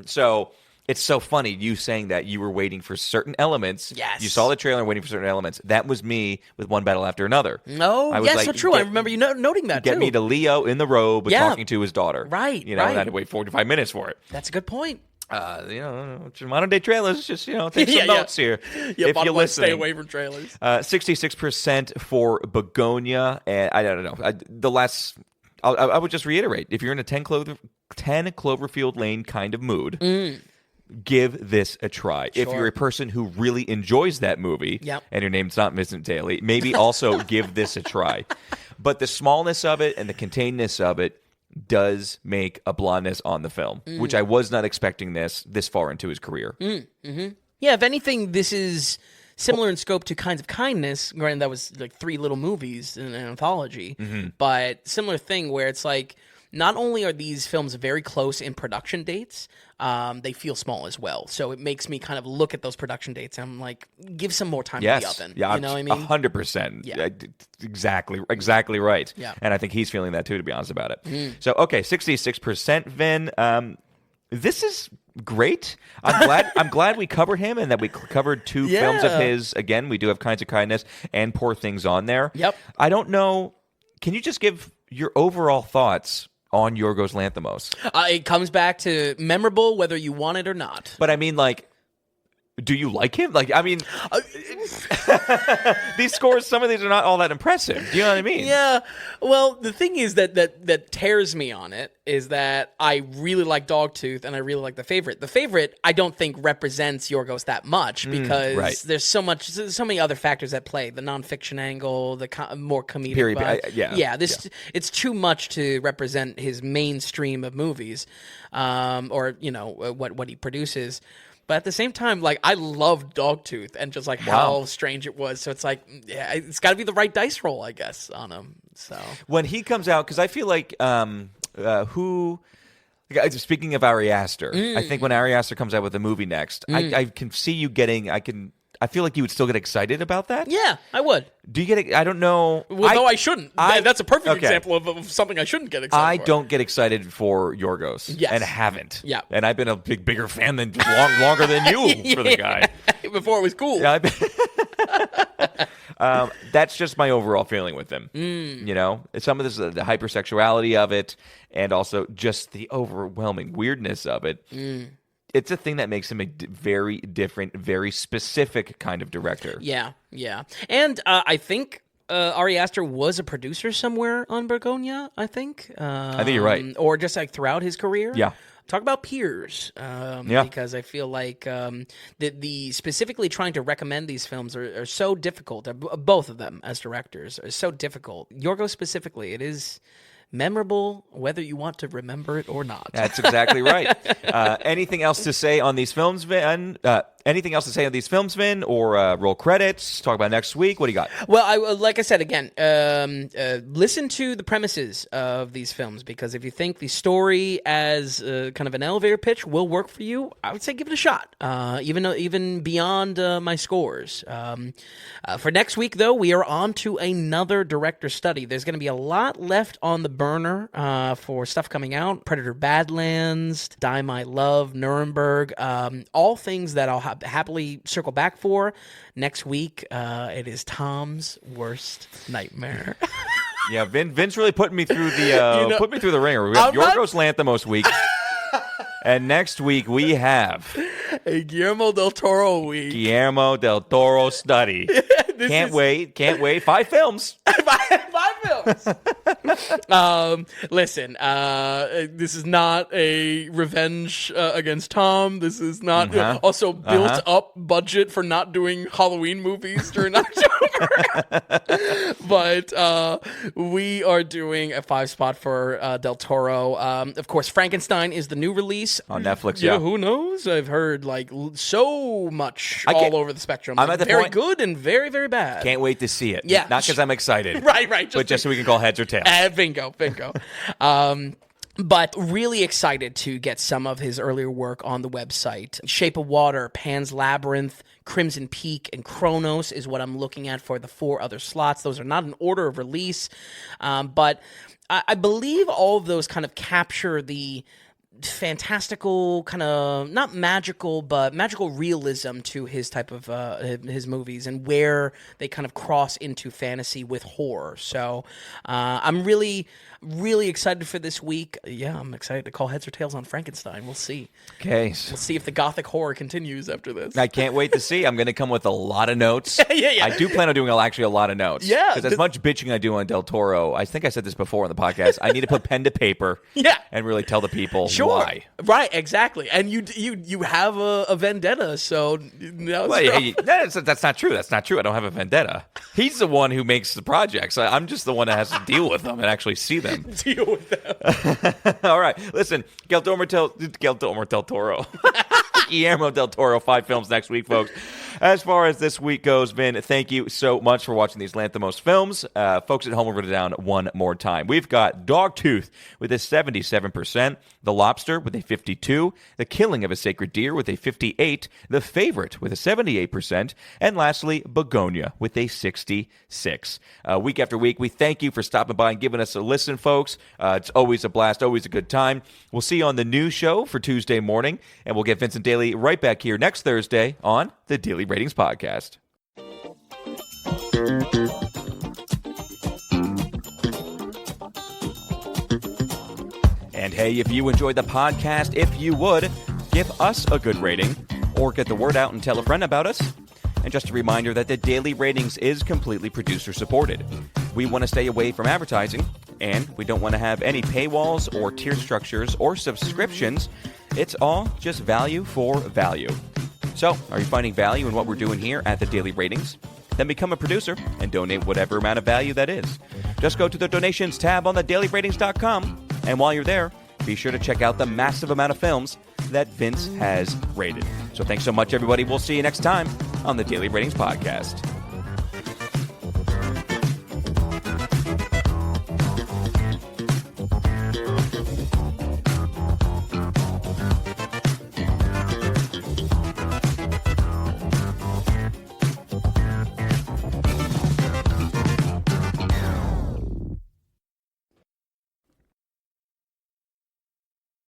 So it's so funny, you saying that you were waiting for certain elements. Yes. You saw the trailer waiting for certain elements. That was me with One Battle After Another. No, yes, so true. I remember you noting that, Get me to Leo in the robe talking to his daughter. Right, and I had to wait 45 minutes for it. That's a good point. Modern day trailers, just take some notes here. If you're listening, stay away from trailers. 66% for Bugonia, and I don't know. I would just reiterate: if you're in a 10 Cloverfield Lane kind of mood, give this a try. Sure. If you're a person who really enjoys that movie, and your name's not Vincent Daly, maybe also give this a try. But the smallness of it and the containedness of it does make a blondness on the film, which I was not expecting this far into his career. Mm-hmm. Yeah, if anything, this is similar in scope to Kinds of Kindness. Granted, that was like 3 little movies in an anthology, but similar thing where it's like, not only are these films very close in production dates, they feel small as well. So it makes me kind of look at those production dates and I'm like, give some more time in the oven. Yeah, you know what I mean? 100%. Yeah. Exactly right. Yeah. And I think he's feeling that too, to be honest about it. So, okay, 66%, Vin. This is great. I'm glad we covered him and that we covered 2 films of his. Again, we do have Kinds of Kindness and Poor Things on there. Yep. I don't know. Can you just give your overall thoughts on Yorgos Lanthimos? It comes back to memorable, whether you want it or not. But I mean, like, do you like him? Like, I mean, these scores, some of these are not all that impressive. Do you know what I mean? Yeah. Well, the thing is that tears me on it is that I really like Dogtooth and I really like The Favorite. The Favorite, I don't think represents Yorgos that much because there's so many other factors at play. The nonfiction angle, the more comedic vibe. It's too much to represent his mainstream of movies, or what he produces. But at the same time, like, I love Dogtooth and just like how strange it was. So it's like, it's got to be the right dice roll, I guess, on him. So when he comes out, because I feel like Speaking of Ari Aster, I think when Ari Aster comes out with a movie next, I can see you getting. I feel like you would still get excited about that. Yeah, I would. Do you get? I don't know. Well, no, I shouldn't. That's a perfect example of something I shouldn't get excited for. I don't get excited for Yorgos. Yes. And haven't. Yeah. And I've been a bigger fan than longer than you for the guy. Before it was cool. Yeah, that's just my overall feeling with him. You know, some of this is the hypersexuality of it, and also just the overwhelming weirdness of it. It's a thing that makes him a very different, very specific kind of director. Yeah. And I think Ari Aster was a producer somewhere on Bugonia, I think. I think you're right. Or just like throughout his career. Yeah. Talk about peers, because I feel like the specifically trying to recommend these films are so difficult. Both of them as directors are so difficult. Yorgos specifically, it is memorable whether you want to remember it or not. That's exactly right. Anything else to say on these films, Vin? Or roll credits? Talk about next week. What do you got? Well, like I said, again, listen to the premises of these films, because if you think the story as kind of an elevator pitch will work for you, I would say give it a shot, even beyond my scores. For next week, though, we are on to another director study. There's going to be a lot left on the burner for stuff coming out. Predator Badlands, Die My Love, Nuremberg, all things that I'll happily circle back for. Next week, it is Tom's worst nightmare. Yeah, Vince really put me through the ringer. We have Yorgos Lanthimos week. And next week we have a Guillermo del Toro week. Guillermo del Toro study. Can't wait. 5 films. 5 films. Listen, this is not a revenge against Tom. This is not also built up budget for not doing Halloween movies during October. But we are doing a 5 spot for Del Toro. Of course, Frankenstein is the new release on Netflix. Yeah, who knows? I've heard like so much all over the spectrum. I'm at the very point, good and very, very bad. Can't wait to see it. Yeah, not because I'm excited. Right. But just so we can call heads or tails. Bingo. But really excited to get some of his earlier work on the website. Shape of Water, Pan's Labyrinth, Crimson Peak, and Chronos is what I'm looking at for the 4 other slots. Those are not in order of release, but I believe all of those kind of capture the fantastical, kind of not magical, but magical realism to his type of his movies, and where they kind of cross into fantasy with horror. So I'm really excited for this week. Yeah, I'm excited to call heads or tails on Frankenstein. We'll see. Okay. We'll see if the gothic horror continues after this. I can't wait to see. I'm going to come with a lot of notes. Yeah. I do plan on doing actually a lot of notes. Yeah. Because as much bitching I do on Del Toro, I think I said this before on the podcast, I need to put pen to paper. Yeah. And really tell the people why. Right, exactly. And you have a vendetta, so that's not true. That's not true. I don't have a vendetta. He's the one who makes the projects. I'm just the one that has to deal with them and actually see them. Deal with them. All right. Listen, Guillermo del Toro. Guillermo del Toro, 5 films next week, folks. As far as this week goes, Vin, thank you so much for watching these Lanthimos films. Folks at home, we'll write it down one more time. We've got Dogtooth with a 77%, The Lobster with a 52%, The Killing of a Sacred Deer with a 58%, The Favorite with a 78%, and lastly, Bugonia with a 66%. Week after week, we thank you for stopping by and giving us a listen, folks. It's always a blast, always a good time. We'll see you on the new show for Tuesday morning, and we'll get Vincent Daly right back here next Thursday on the Daily Ratings Podcast. And hey, if you enjoyed the podcast, if you would, give us a good rating or get the word out and tell a friend about us. And just a reminder that the Daily Ratings is completely producer supported. We want to stay away from advertising, and we don't want to have any paywalls or tier structures or subscriptions. It's all just value for value. So, are you finding value in what we're doing here at the Daily Ratings? Then become a producer and donate whatever amount of value that is. Just go to the donations tab on thedailyratings.com, and while you're there, be sure to check out the massive amount of films that Vince has rated. So thanks so much, everybody. We'll see you next time on the Daily Ratings Podcast.